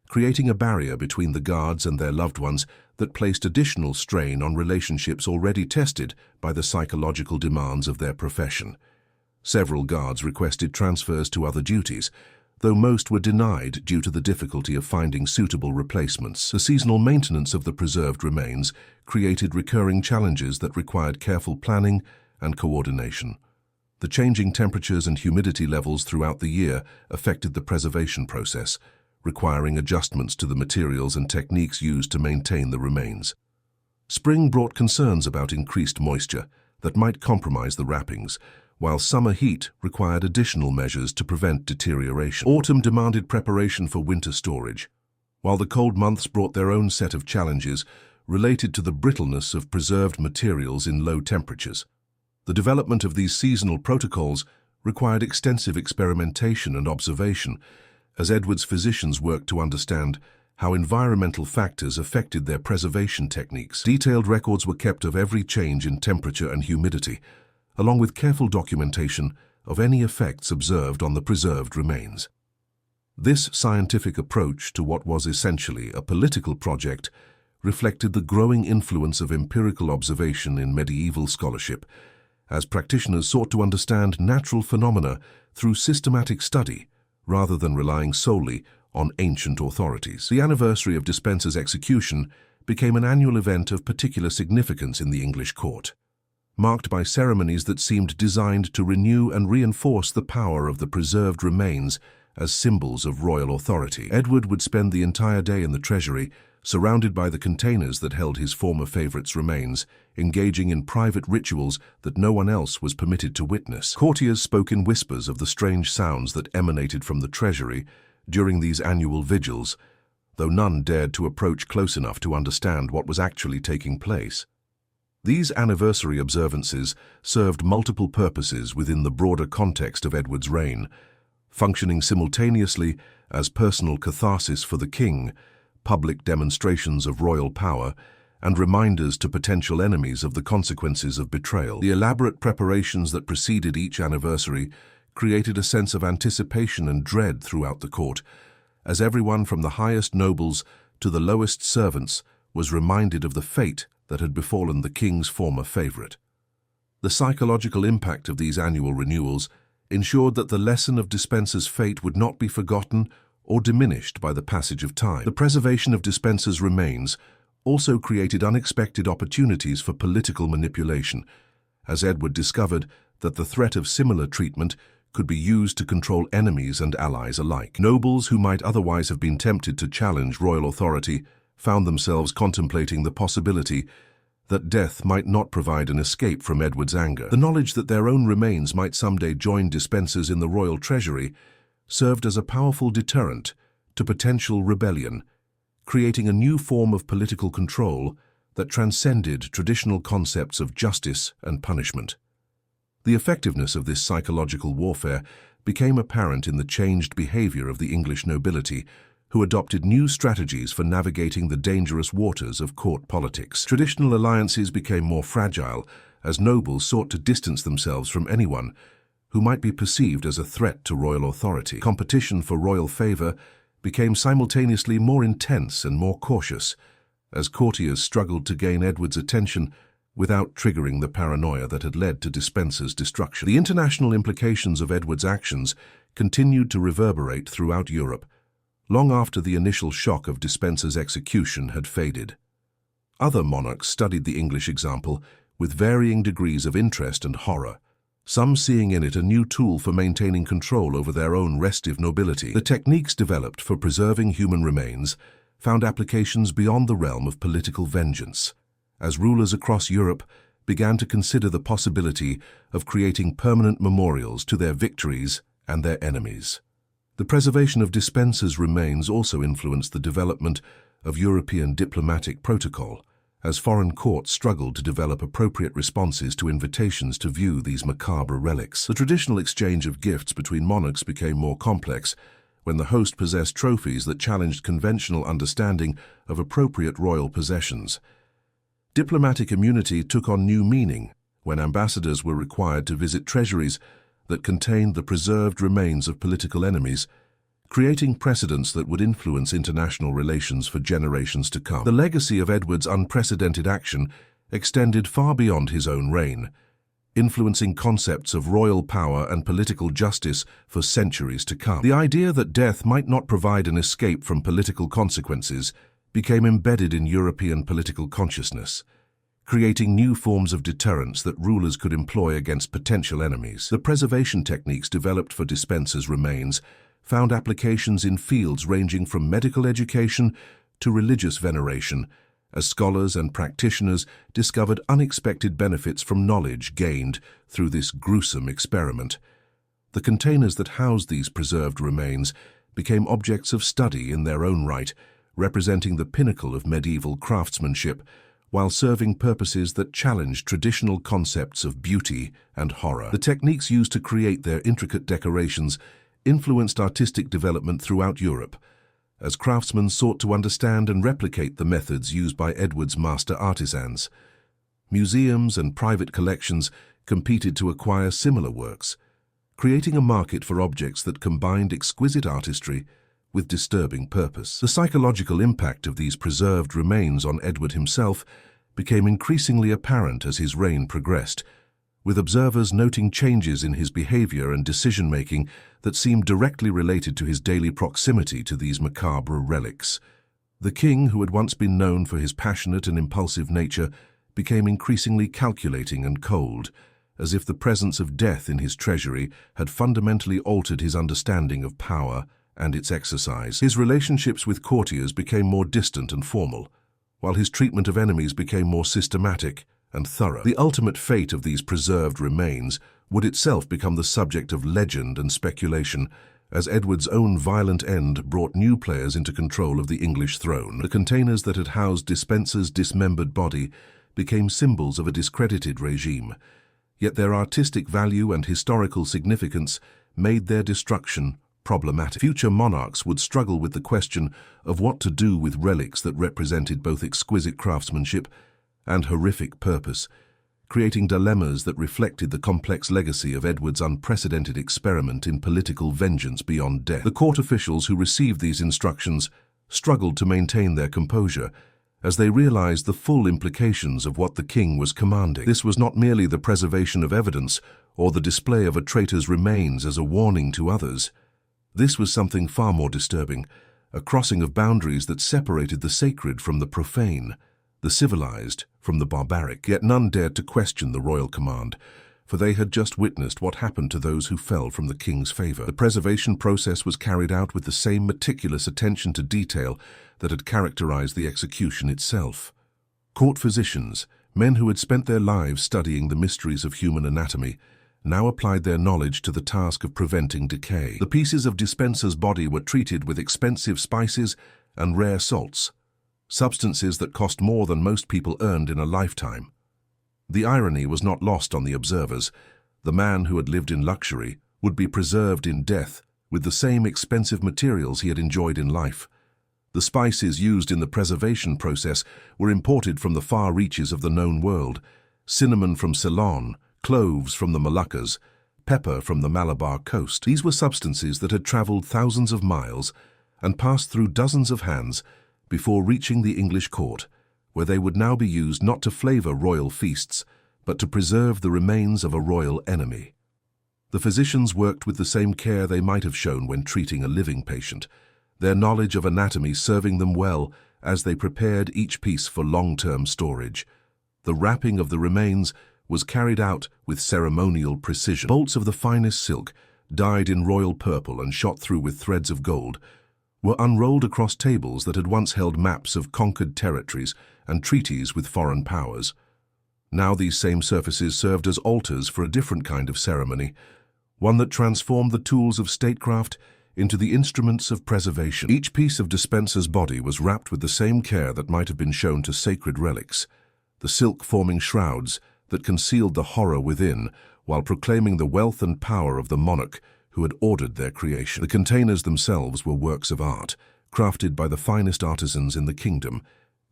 creating a barrier between the guards and their loved ones that placed additional strain on relationships already tested by the psychological demands of their profession. Several guards requested transfers to other duties, though most were denied due to the difficulty of finding suitable replacements. The seasonal maintenance of the preserved remains created recurring challenges that required careful planning and coordination. The changing temperatures and humidity levels throughout the year affected the preservation process, requiring adjustments to the materials and techniques used to maintain the remains. Spring brought concerns about increased moisture that might compromise the wrappings, while summer heat required additional measures to prevent deterioration. Autumn demanded preparation for winter storage, while the cold months brought their own set of challenges related to the brittleness of preserved materials in low temperatures. The development of these seasonal protocols required extensive experimentation and observation, as Edward's physicians worked to understand how environmental factors affected their preservation techniques. Detailed records were kept of every change in temperature and humidity, along with careful documentation of any effects observed on the preserved remains. This scientific approach to what was essentially a political project reflected the growing influence of empirical observation in medieval scholarship, as practitioners sought to understand natural phenomena through systematic study rather than relying solely on ancient authorities. The anniversary of Despenser's execution became an annual event of particular significance in the English court, marked by ceremonies that seemed designed to renew and reinforce the power of the preserved remains as symbols of royal authority. Edward would spend the entire day in the treasury, surrounded by the containers that held his former favourite's remains, engaging in private rituals that no one else was permitted to witness. Courtiers spoke in whispers of the strange sounds that emanated from the treasury during these annual vigils, though none dared to approach close enough to understand what was actually taking place. These anniversary observances served multiple purposes within the broader context of Edward's reign, functioning simultaneously as personal catharsis for the king, public demonstrations of royal power, and reminders to potential enemies of the consequences of betrayal. The elaborate preparations that preceded each anniversary created a sense of anticipation and dread throughout the court, as everyone from the highest nobles to the lowest servants was reminded of the fate that had befallen the king's former favorite. The psychological impact of these annual renewals ensured that the lesson of Despenser's fate would not be forgotten or diminished by the passage of time. The preservation of Despenser's remains also created unexpected opportunities for political manipulation, as Edward discovered that the threat of similar treatment could be used to control enemies and allies alike. Nobles who might otherwise have been tempted to challenge royal authority found themselves contemplating the possibility that death might not provide an escape from Edward's anger. The knowledge that their own remains might someday join Despenser's in the royal treasury served as a powerful deterrent to potential rebellion, creating a new form of political control that transcended traditional concepts of justice and punishment. The effectiveness of this psychological warfare became apparent in the changed behavior of the English nobility, who adopted new strategies for navigating the dangerous waters of court politics. Traditional alliances became more fragile as nobles sought to distance themselves from anyone who might be perceived as a threat to royal authority. Competition for royal favor became simultaneously more intense and more cautious, as courtiers struggled to gain Edward's attention without triggering the paranoia that had led to Despenser's destruction. The international implications of Edward's actions continued to reverberate throughout Europe, long after the initial shock of Despenser's execution had faded. Other monarchs studied the English example with varying degrees of interest and horror, some seeing in it a new tool for maintaining control over their own restive nobility. The techniques developed for preserving human remains found applications beyond the realm of political vengeance, as rulers across Europe began to consider the possibility of creating permanent memorials to their victories and their enemies. The preservation of Despenser's remains also influenced the development of European diplomatic protocol, as foreign courts struggled to develop appropriate responses to invitations to view these macabre relics. The traditional exchange of gifts between monarchs became more complex when the host possessed trophies that challenged conventional understanding of appropriate royal possessions. Diplomatic immunity took on new meaning when ambassadors were required to visit treasuries that contained the preserved remains of political enemies, creating precedents that would influence international relations for generations to come. The legacy of Edward's unprecedented action extended far beyond his own reign, influencing concepts of royal power and political justice for centuries to come. The idea that death might not provide an escape from political consequences became embedded in European political consciousness, creating new forms of deterrence that rulers could employ against potential enemies. The preservation techniques developed for Despenser's remains found applications in fields ranging from medical education to religious veneration, as scholars and practitioners discovered unexpected benefits from knowledge gained through this gruesome experiment. The containers that housed these preserved remains became objects of study in their own right, representing the pinnacle of medieval craftsmanship, while serving purposes that challenged traditional concepts of beauty and horror. The techniques used to create their intricate decorations influenced artistic development throughout Europe, as craftsmen sought to understand and replicate the methods used by Edward's master artisans. Museums and private collections competed to acquire similar works, creating a market for objects that combined exquisite artistry with disturbing purpose. The psychological impact of these preserved remains on Edward himself became increasingly apparent as his reign progressed, with observers noting changes in his behavior and decision-making that seemed directly related to his daily proximity to these macabre relics. The king, who had once been known for his passionate and impulsive nature, became increasingly calculating and cold, as if the presence of death in his treasury had fundamentally altered his understanding of power and its exercise. His relationships with courtiers became more distant and formal, while his treatment of enemies became more systematic and thorough. The ultimate fate of these preserved remains would itself become the subject of legend and speculation, as Edward's own violent end brought new players into control of the English throne. The containers that had housed Despenser's dismembered body became symbols of a discredited regime, yet their artistic value and historical significance made their destruction problematic. Future monarchs would struggle with the question of what to do with relics that represented both exquisite craftsmanship and horrific purpose, creating dilemmas that reflected the complex legacy of Edward's unprecedented experiment in political vengeance beyond death. The court officials who received these instructions struggled to maintain their composure, as they realized the full implications of what the king was commanding. This was not merely the preservation of evidence or the display of a traitor's remains as a warning to others. This was something far more disturbing, a crossing of boundaries that separated the sacred from the profane, the civilized from the barbaric. Yet none dared to question the royal command, for they had just witnessed what happened to those who fell from the king's favor. The preservation process was carried out with the same meticulous attention to detail that had characterized the execution itself. Court physicians, men who had spent their lives studying the mysteries of human anatomy, now applied their knowledge to the task of preventing decay. The pieces of Despenser's body were treated with expensive spices and rare salts, substances that cost more than most people earned in a lifetime. The irony was not lost on the observers. The man who had lived in luxury would be preserved in death with the same expensive materials he had enjoyed in life. The spices used in the preservation process were imported from the far reaches of the known world: cinnamon from Ceylon, cloves from the Moluccas, pepper from the Malabar coast. These were substances that had traveled thousands of miles and passed through dozens of hands before reaching the English court, where they would now be used not to flavor royal feasts, but to preserve the remains of a royal enemy. The physicians worked with the same care they might have shown when treating a living patient, their knowledge of anatomy serving them well as they prepared each piece for long-term storage. The wrapping of the remains was carried out with ceremonial precision. Bolts of the finest silk, dyed in royal purple and shot through with threads of gold, were unrolled across tables that had once held maps of conquered territories and treaties with foreign powers. Now these same surfaces served as altars for a different kind of ceremony, one that transformed the tools of statecraft into the instruments of preservation. Each piece of Despenser's body was wrapped with the same care that might have been shown to sacred relics, the silk forming shrouds that concealed the horror within while proclaiming the wealth and power of the monarch who had ordered their creation. The containers themselves were works of art, crafted by the finest artisans in the kingdom.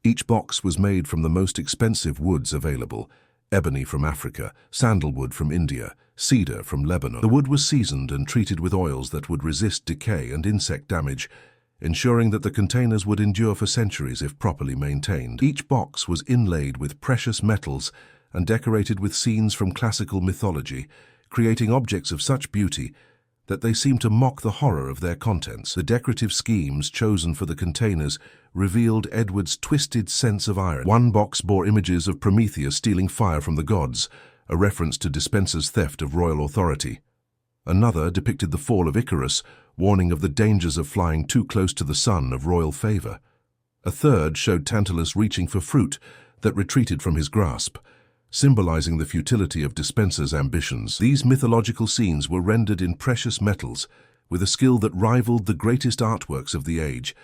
Each box was made from the most expensive woods available: ebony from Africa, sandalwood from India, cedar from Lebanon. The wood was seasoned and treated with oils that would resist decay and insect damage, ensuring that the containers would endure for centuries if properly maintained. Each box was inlaid with precious metals and decorated with scenes from classical mythology, creating objects of such beauty that they seemed to mock the horror of their contents. The decorative schemes chosen for the containers revealed Edward's twisted sense of irony. One box bore images of Prometheus stealing fire from the gods, a reference to Despenser's theft of royal authority. Another depicted the fall of Icarus, warning of the dangers of flying too close to the sun of royal favor. A third showed Tantalus reaching for fruit that retreated from his grasp, symbolizing the futility of Despenser's ambitions. These mythological scenes were rendered in precious metals with a skill that rivaled the greatest artworks of the age,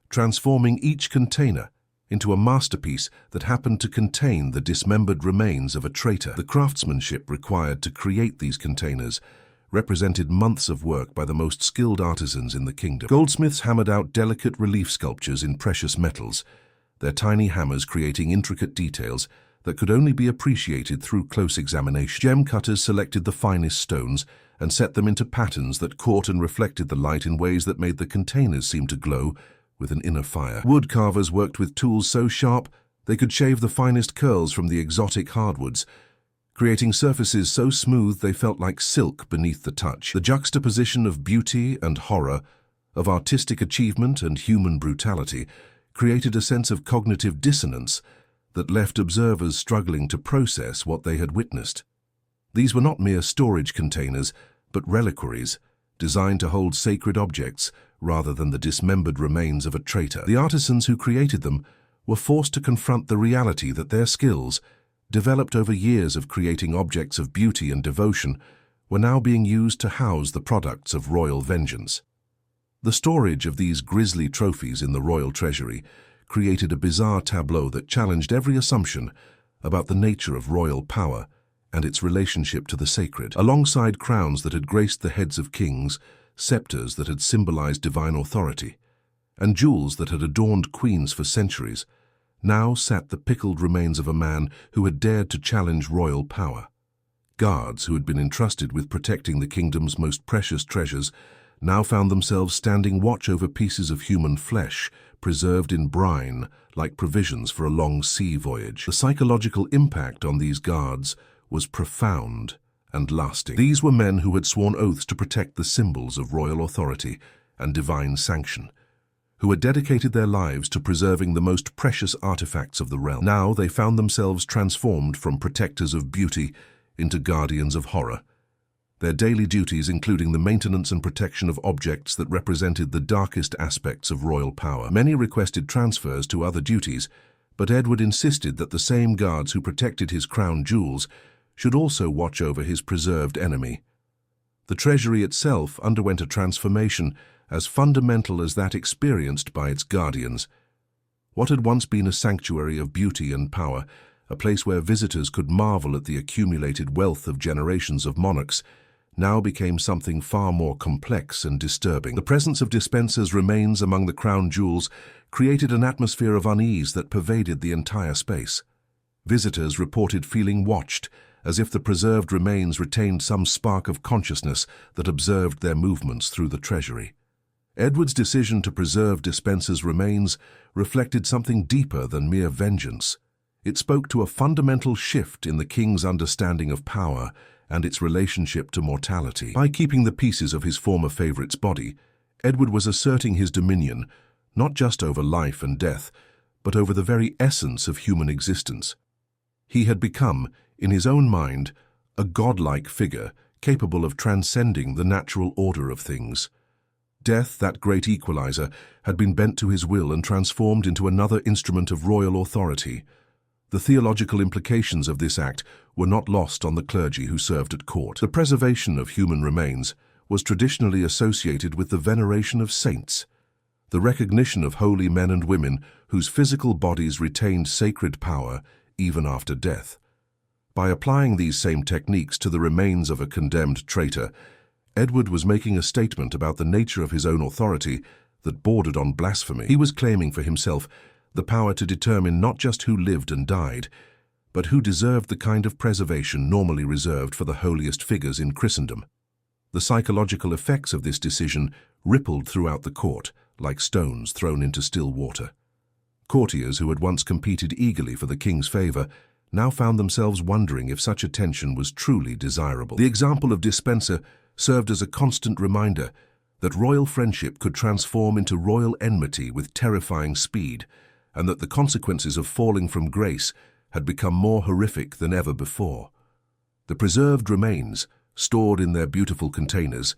transforming each container into a masterpiece that happened to contain the dismembered remains of a traitor. The craftsmanship required to create these containers represented months of work by the most skilled artisans in the kingdom. Goldsmiths hammered out delicate relief sculptures in precious metals, their tiny hammers creating intricate details that could only be appreciated through close examination. Gem cutters selected the finest stones and set them into patterns that caught and reflected the light in ways that made the containers seem to glow with an inner fire. Wood carvers worked with tools so sharp they could shave the finest curls from the exotic hardwoods, creating surfaces so smooth they felt like silk beneath the touch. The juxtaposition of beauty and horror, of artistic achievement and human brutality, created a sense of cognitive dissonance that left observers struggling to process what they had witnessed. These were not mere storage containers, but reliquaries, designed to hold sacred objects rather than the dismembered remains of a traitor. The artisans who created them were forced to confront the reality that their skills, developed over years of creating objects of beauty and devotion, were now being used to house the products of royal vengeance. The storage of these grisly trophies in the royal treasury created a bizarre tableau that challenged every assumption about the nature of royal power and its relationship to the sacred. Alongside crowns that had graced the heads of kings, scepters that had symbolized divine authority, and jewels that had adorned queens for centuries, now sat the pickled remains of a man who had dared to challenge royal power. Guards who had been entrusted with protecting the kingdom's most precious treasures now found themselves standing watch over pieces of human flesh preserved in brine like provisions for a long sea voyage. The psychological impact on these guards was profound and lasting. These were men who had sworn oaths to protect the symbols of royal authority and divine sanction, who had dedicated their lives to preserving the most precious artifacts of the realm. Now they found themselves transformed from protectors of beauty into guardians of horror, their daily duties including the maintenance and protection of objects that represented the darkest aspects of royal power. Many requested transfers to other duties, but Edward insisted that the same guards who protected his crown jewels should also watch over his preserved enemy. The treasury itself underwent a transformation as fundamental as that experienced by its guardians. What had once been a sanctuary of beauty and power, a place where visitors could marvel at the accumulated wealth of generations of monarchs, now became something far more complex and disturbing. The presence of Despenser's remains among the crown jewels created an atmosphere of unease that pervaded the entire space. Visitors reported feeling watched, as if the preserved remains retained some spark of consciousness that observed their movements through the treasury. Edward's decision to preserve Despenser's remains reflected something deeper than mere vengeance. It spoke to a fundamental shift in the king's understanding of power and its relationship to mortality. By keeping the pieces of his former favorite's body, Edward was asserting his dominion not just over life and death, but over the very essence of human existence. He had become, in his own mind, a godlike figure capable of transcending the natural order of things. Death, that great equalizer, had been bent to his will and transformed into another instrument of royal authority. The theological implications of this act were not lost on the clergy who served at court. The preservation of human remains was traditionally associated with the veneration of saints, the recognition of holy men and women whose physical bodies retained sacred power even after death. By applying these same techniques to the remains of a condemned traitor, Edward was making a statement about the nature of his own authority that bordered on blasphemy. He was claiming for himself the power to determine not just who lived and died, but who deserved the kind of preservation normally reserved for the holiest figures in Christendom. The psychological effects of this decision rippled throughout the court, like stones thrown into still water. Courtiers who had once competed eagerly for the king's favor now found themselves wondering if such attention was truly desirable. The example of Despenser served as a constant reminder that royal friendship could transform into royal enmity with terrifying speed, and that the consequences of falling from grace had become more horrific than ever before. The preserved remains, stored in their beautiful containers,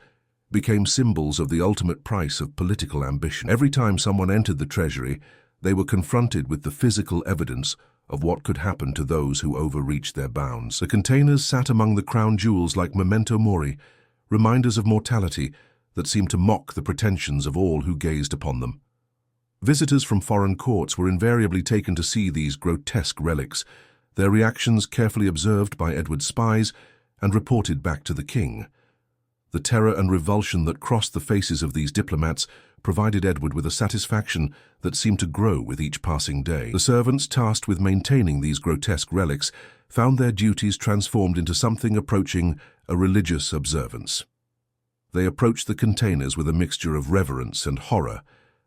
became symbols of the ultimate price of political ambition. Every time someone entered the treasury, they were confronted with the physical evidence of what could happen to those who overreached their bounds. The containers sat among the crown jewels like memento mori, reminders of mortality that seemed to mock the pretensions of all who gazed upon them. Visitors from foreign courts were invariably taken to see these grotesque relics, their reactions carefully observed by Edward's spies and reported back to the king. The terror and revulsion that crossed the faces of these diplomats provided Edward with a satisfaction that seemed to grow with each passing day. The servants tasked with maintaining these grotesque relics found their duties transformed into something approaching a religious observance. They approached the containers with a mixture of reverence and horror,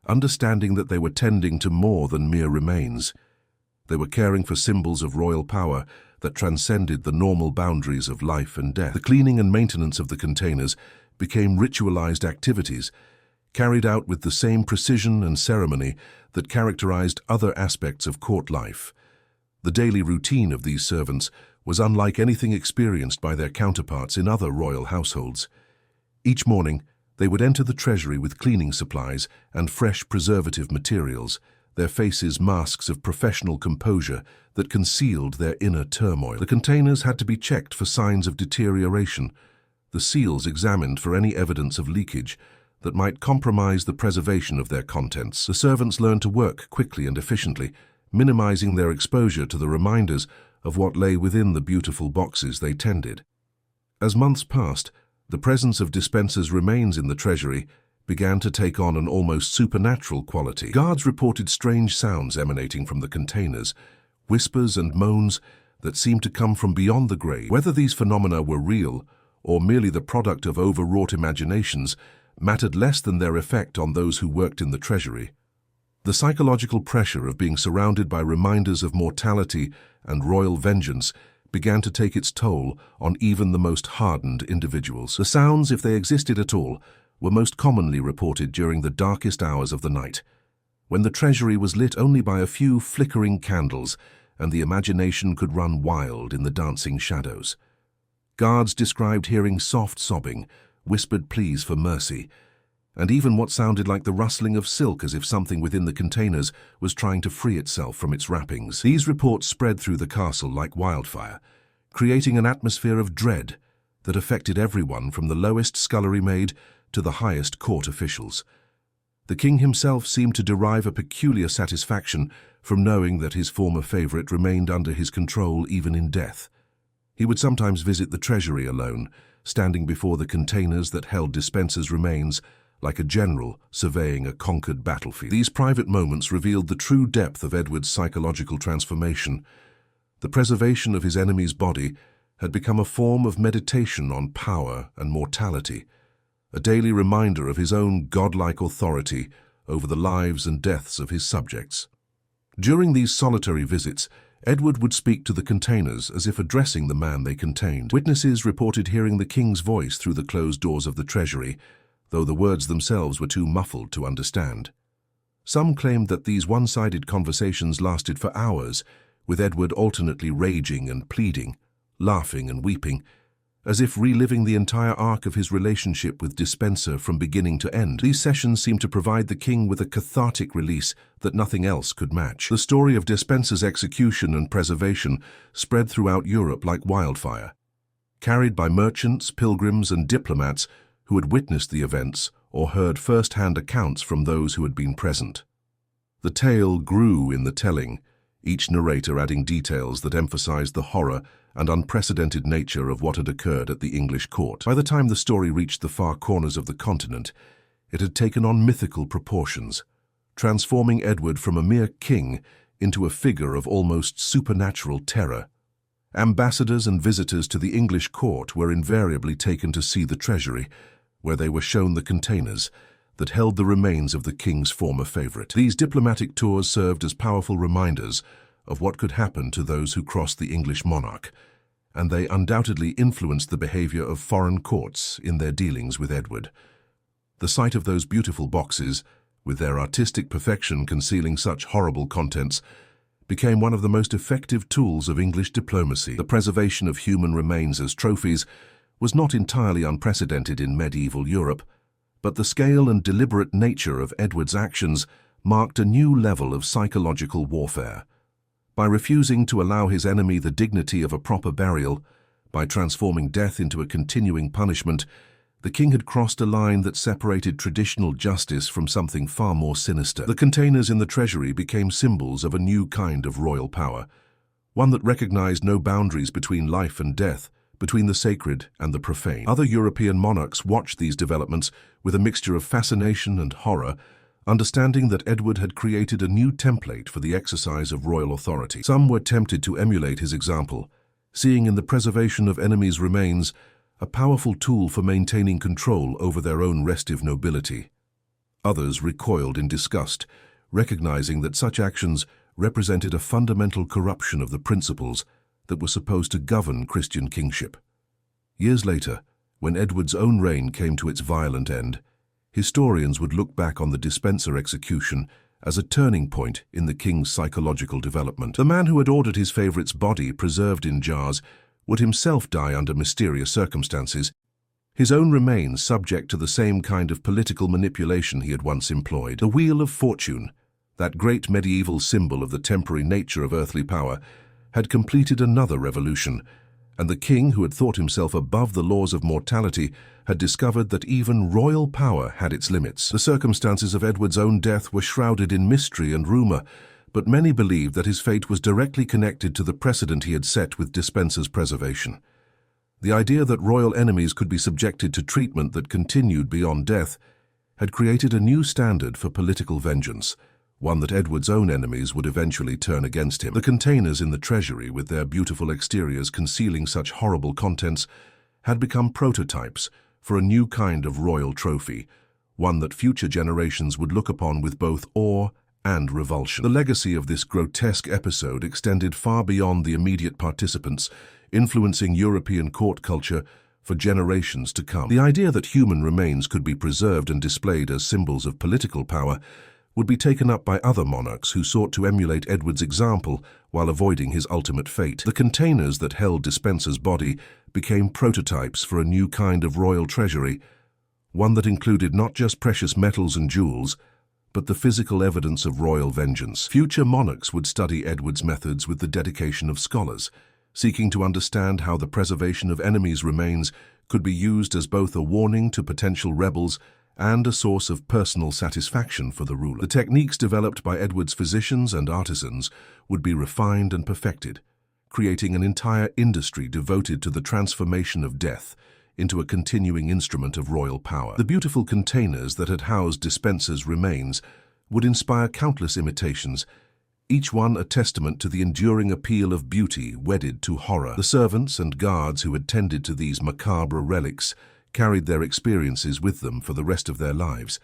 understanding that they were tending to more than mere remains. They were caring for symbols of royal power that transcended the normal boundaries of life and death. The cleaning and maintenance of the containers became ritualized activities, carried out with the same precision and ceremony that characterized other aspects of court life. The daily routine of these servants was unlike anything experienced by their counterparts in other royal households. Each morning, they would enter the treasury with cleaning supplies and fresh preservative materials, their faces masks of professional composure that concealed their inner turmoil. The containers had to be checked for signs of deterioration, the seals examined for any evidence of leakage that might compromise the preservation of their contents. The servants learned to work quickly and efficiently, minimizing their exposure to the reminders of what lay within the beautiful boxes they tended. As months passed, the presence of Despenser's remains in the treasury began to take on an almost supernatural quality. Guards reported strange sounds emanating from the containers, whispers and moans that seemed to come from beyond the grave. Whether these phenomena were real or merely the product of overwrought imaginations mattered less than their effect on those who worked in the treasury. The psychological pressure of being surrounded by reminders of mortality and royal vengeance began to take its toll on even the most hardened individuals. The sounds, if they existed at all, were most commonly reported during the darkest hours of the night, when the treasury was lit only by a few flickering candles and the imagination could run wild in the dancing shadows. Guards described hearing soft sobbing, whispered pleas for mercy, and even what sounded like the rustling of silk as if something within the containers was trying to free itself from its wrappings. These reports spread through the castle like wildfire, creating an atmosphere of dread that affected everyone from the lowest scullery maid to the highest court officials. The king himself seemed to derive a peculiar satisfaction from knowing that his former favorite remained under his control even in death. He would sometimes visit the treasury alone, standing before the containers that held Despenser's remains, like a general surveying a conquered battlefield. These private moments revealed the true depth of Edward's psychological transformation. The preservation of his enemy's body had become a form of meditation on power and mortality, a daily reminder of his own godlike authority over the lives and deaths of his subjects. During these solitary visits, Edward would speak to the containers as if addressing the man they contained. Witnesses reported hearing the king's voice through the closed doors of the treasury, though the words themselves were too muffled to understand. Some claimed that these one-sided conversations lasted for hours, with Edward alternately raging and pleading, laughing and weeping, as if reliving the entire arc of his relationship with Despenser from beginning to end. These sessions seemed to provide the king with a cathartic release that nothing else could match. The story of Despenser's execution and preservation spread throughout Europe like wildfire, carried by merchants, pilgrims, and diplomats who had witnessed the events or heard first-hand accounts from those who had been present. The tale grew in the telling, each narrator adding details that emphasized the horror and unprecedented nature of what had occurred at the English court. By the time the story reached the far corners of the continent, it had taken on mythical proportions, transforming Edward from a mere king into a figure of almost supernatural terror. Ambassadors and visitors to the English court were invariably taken to see the treasury, where they were shown the containers that held the remains of the king's former favorite. These diplomatic tours served as powerful reminders of what could happen to those who crossed the English monarch, and they undoubtedly influenced the behavior of foreign courts in their dealings with Edward. The sight of those beautiful boxes, with their artistic perfection concealing such horrible contents, became one of the most effective tools of English diplomacy. The preservation of human remains as trophies was not entirely unprecedented in medieval Europe, but the scale and deliberate nature of Edward's actions marked a new level of psychological warfare. By refusing to allow his enemy the dignity of a proper burial, by transforming death into a continuing punishment, the king had crossed a line that separated traditional justice from something far more sinister. The containers in the treasury became symbols of a new kind of royal power, one that recognized no boundaries between life and death, between the sacred and the profane. Other European monarchs watched these developments with a mixture of fascination and horror, understanding that Edward had created a new template for the exercise of royal authority. Some were tempted to emulate his example, seeing in the preservation of enemies' remains a powerful tool for maintaining control over their own restive nobility. Others recoiled in disgust, recognizing that such actions represented a fundamental corruption of the principles that were supposed to govern Christian kingship. Years later, when Edward's own reign came to its violent end, historians would look back on the Despenser execution as a turning point in the king's psychological development. The man who had ordered his favorite's body preserved in jars would himself die under mysterious circumstances, his own remains subject to the same kind of political manipulation he had once employed. The Wheel of Fortune, that great medieval symbol of the temporary nature of earthly power, had completed another revolution, and the king, who had thought himself above the laws of mortality, had discovered that even royal power had its limits. The circumstances of Edward's own death were shrouded in mystery and rumor, but many believed that his fate was directly connected to the precedent he had set with Despenser's preservation. The idea that royal enemies could be subjected to treatment that continued beyond death had created a new standard for political vengeance, one that Edward's own enemies would eventually turn against him. The containers in the treasury, with their beautiful exteriors concealing such horrible contents, had become prototypes for a new kind of royal trophy, one that future generations would look upon with both awe and revulsion. The legacy of this grotesque episode extended far beyond the immediate participants, influencing European court culture for generations to come. The idea that human remains could be preserved and displayed as symbols of political power would be taken up by other monarchs who sought to emulate Edward's example while avoiding his ultimate fate. The containers that held Despenser's body became prototypes for a new kind of royal treasury, one that included not just precious metals and jewels, but the physical evidence of royal vengeance. Future monarchs would study Edward's methods with the dedication of scholars, seeking to understand how the preservation of enemies' remains could be used as both a warning to potential rebels and a source of personal satisfaction for the ruler. The techniques developed by Edward's physicians and artisans would be refined and perfected, creating an entire industry devoted to the transformation of death into a continuing instrument of royal power. The beautiful containers that had housed Despenser's remains would inspire countless imitations, each one a testament to the enduring appeal of beauty wedded to horror. The servants and guards who had tended to these macabre relics carried their experiences with them for the rest of their lives,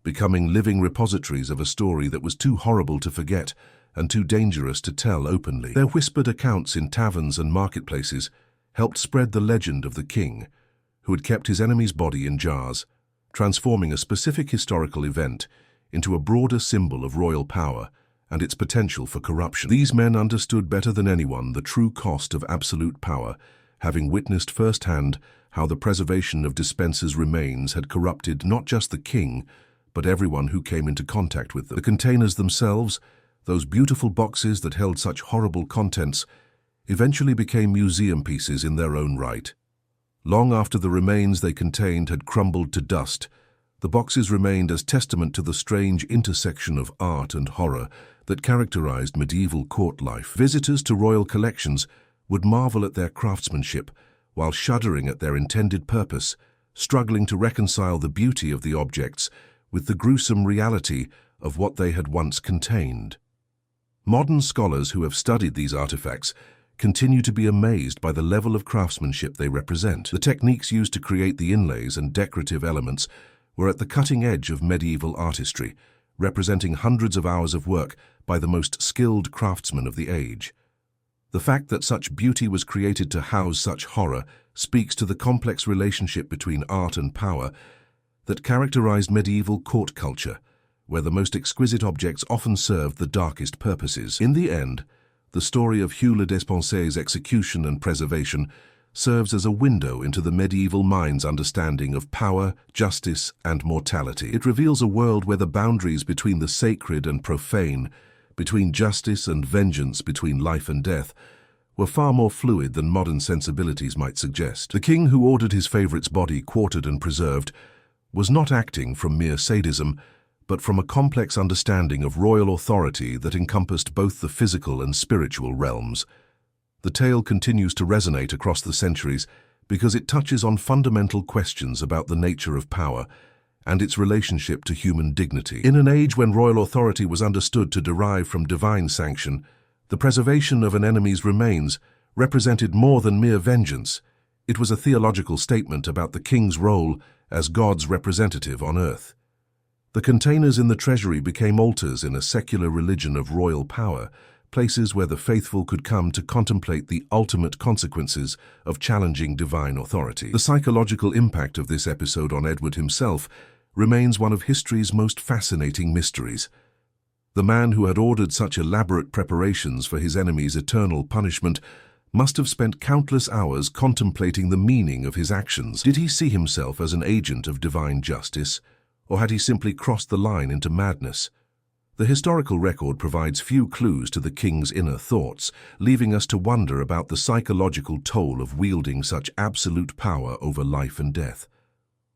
becoming living repositories of a story that was too horrible to forget and too dangerous to tell openly. Their whispered accounts in taverns and marketplaces helped spread the legend of the king, who had kept his enemy's body in jars, transforming a specific historical event into a broader symbol of royal power and its potential for corruption. These men understood better than anyone the true cost of absolute power, having witnessed firsthand how the preservation of Despenser's remains had corrupted not just the king, but everyone who came into contact with them. The containers themselves, those beautiful boxes that held such horrible contents, eventually became museum pieces in their own right. Long after the remains they contained had crumbled to dust, the boxes remained as testament to the strange intersection of art and horror that characterized medieval court life. Visitors to royal collections would marvel at their craftsmanship while shuddering at their intended purpose, struggling to reconcile the beauty of the objects with the gruesome reality of what they had once contained. Modern scholars who have studied these artifacts continue to be amazed by the level of craftsmanship they represent. The techniques used to create the inlays and decorative elements were at the cutting edge of medieval artistry, representing hundreds of hours of work by the most skilled craftsmen of the age. The fact that such beauty was created to house such horror speaks to the complex relationship between art and power that characterized medieval court culture, where the most exquisite objects often served the darkest purposes. In the end, the story of Hugh Despenser's execution and preservation serves as a window into the medieval mind's understanding of power, justice, and mortality. It reveals a world where the boundaries between the sacred and profane, between justice and vengeance, between life and death, were far more fluid than modern sensibilities might suggest. The king who ordered his favorite's body quartered and preserved was not acting from mere sadism, but from a complex understanding of royal authority that encompassed both the physical and spiritual realms. The tale continues to resonate across the centuries because it touches on fundamental questions about the nature of power and its relationship to human dignity. In an age when royal authority was understood to derive from divine sanction, the preservation of an enemy's remains represented more than mere vengeance. It was a theological statement about the king's role as God's representative on earth. The containers in the treasury became altars in a secular religion of royal power, places where the faithful could come to contemplate the ultimate consequences of challenging divine authority. The psychological impact of this episode on Edward himself remains one of history's most fascinating mysteries. The man who had ordered such elaborate preparations for his enemy's eternal punishment must have spent countless hours contemplating the meaning of his actions. Did he see himself as an agent of divine justice, or had he simply crossed the line into madness? The historical record provides few clues to the king's inner thoughts, leaving us to wonder about the psychological toll of wielding such absolute power over life and death.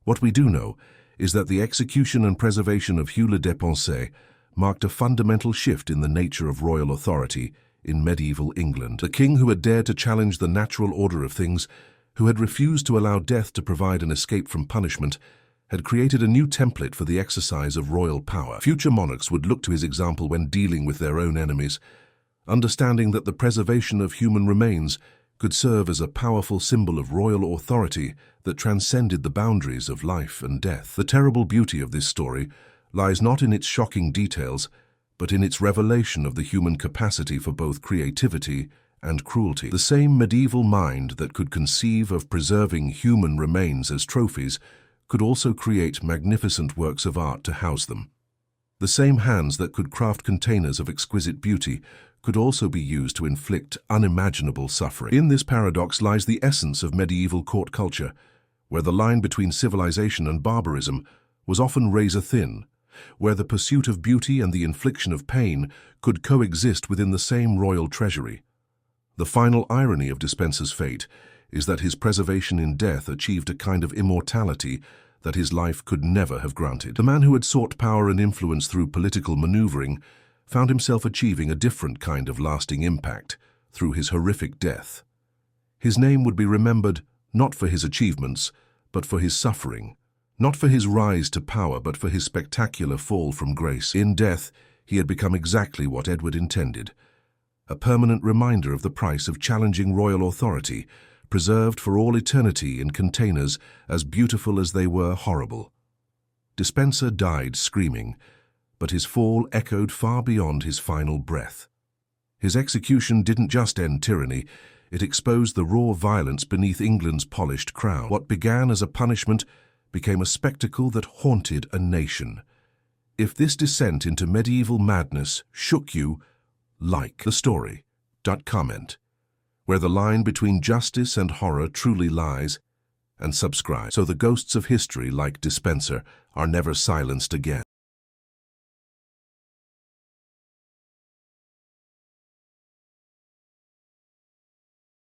What we do know is that the execution and preservation of Hugh Despenser marked a fundamental shift in the nature of royal authority in medieval England. The king who had dared to challenge the natural order of things, who had refused to allow death to provide an escape from punishment, had created a new template for the exercise of royal power. Future monarchs would look to his example when dealing with their own enemies, understanding that the preservation of human remains could serve as a powerful symbol of royal authority that transcended the boundaries of life and death. The terrible beauty of this story lies not in its shocking details, but in its revelation of the human capacity for both creativity and cruelty. The same medieval mind that could conceive of preserving human remains as trophies could also create magnificent works of art to house them. The same hands that could craft containers of exquisite beauty could also be used to inflict unimaginable suffering. In this paradox lies the essence of medieval court culture, where the line between civilization and barbarism was often razor-thin, where the pursuit of beauty and the infliction of pain could coexist within the same royal treasury. The final irony of Despenser's fate is that his preservation in death achieved a kind of immortality that his life could never have granted. The man who had sought power and influence through political maneuvering found himself achieving a different kind of lasting impact through his horrific death. His name would be remembered not for his achievements, but for his suffering, not for his rise to power, but for his spectacular fall from grace. In death, he had become exactly what Edward intended, a permanent reminder of the price of challenging royal authority, preserved for all eternity in containers as beautiful as they were horrible. Despenser died screaming, but his fall echoed far beyond his final breath. His execution didn't just end tyranny, it exposed the raw violence beneath England's polished crown. What began as a punishment became a spectacle that haunted a nation. If this descent into medieval madness shook you, like the story. Comment, where the line between justice and horror truly lies, and subscribe so the ghosts of history like Despenser are never silenced again.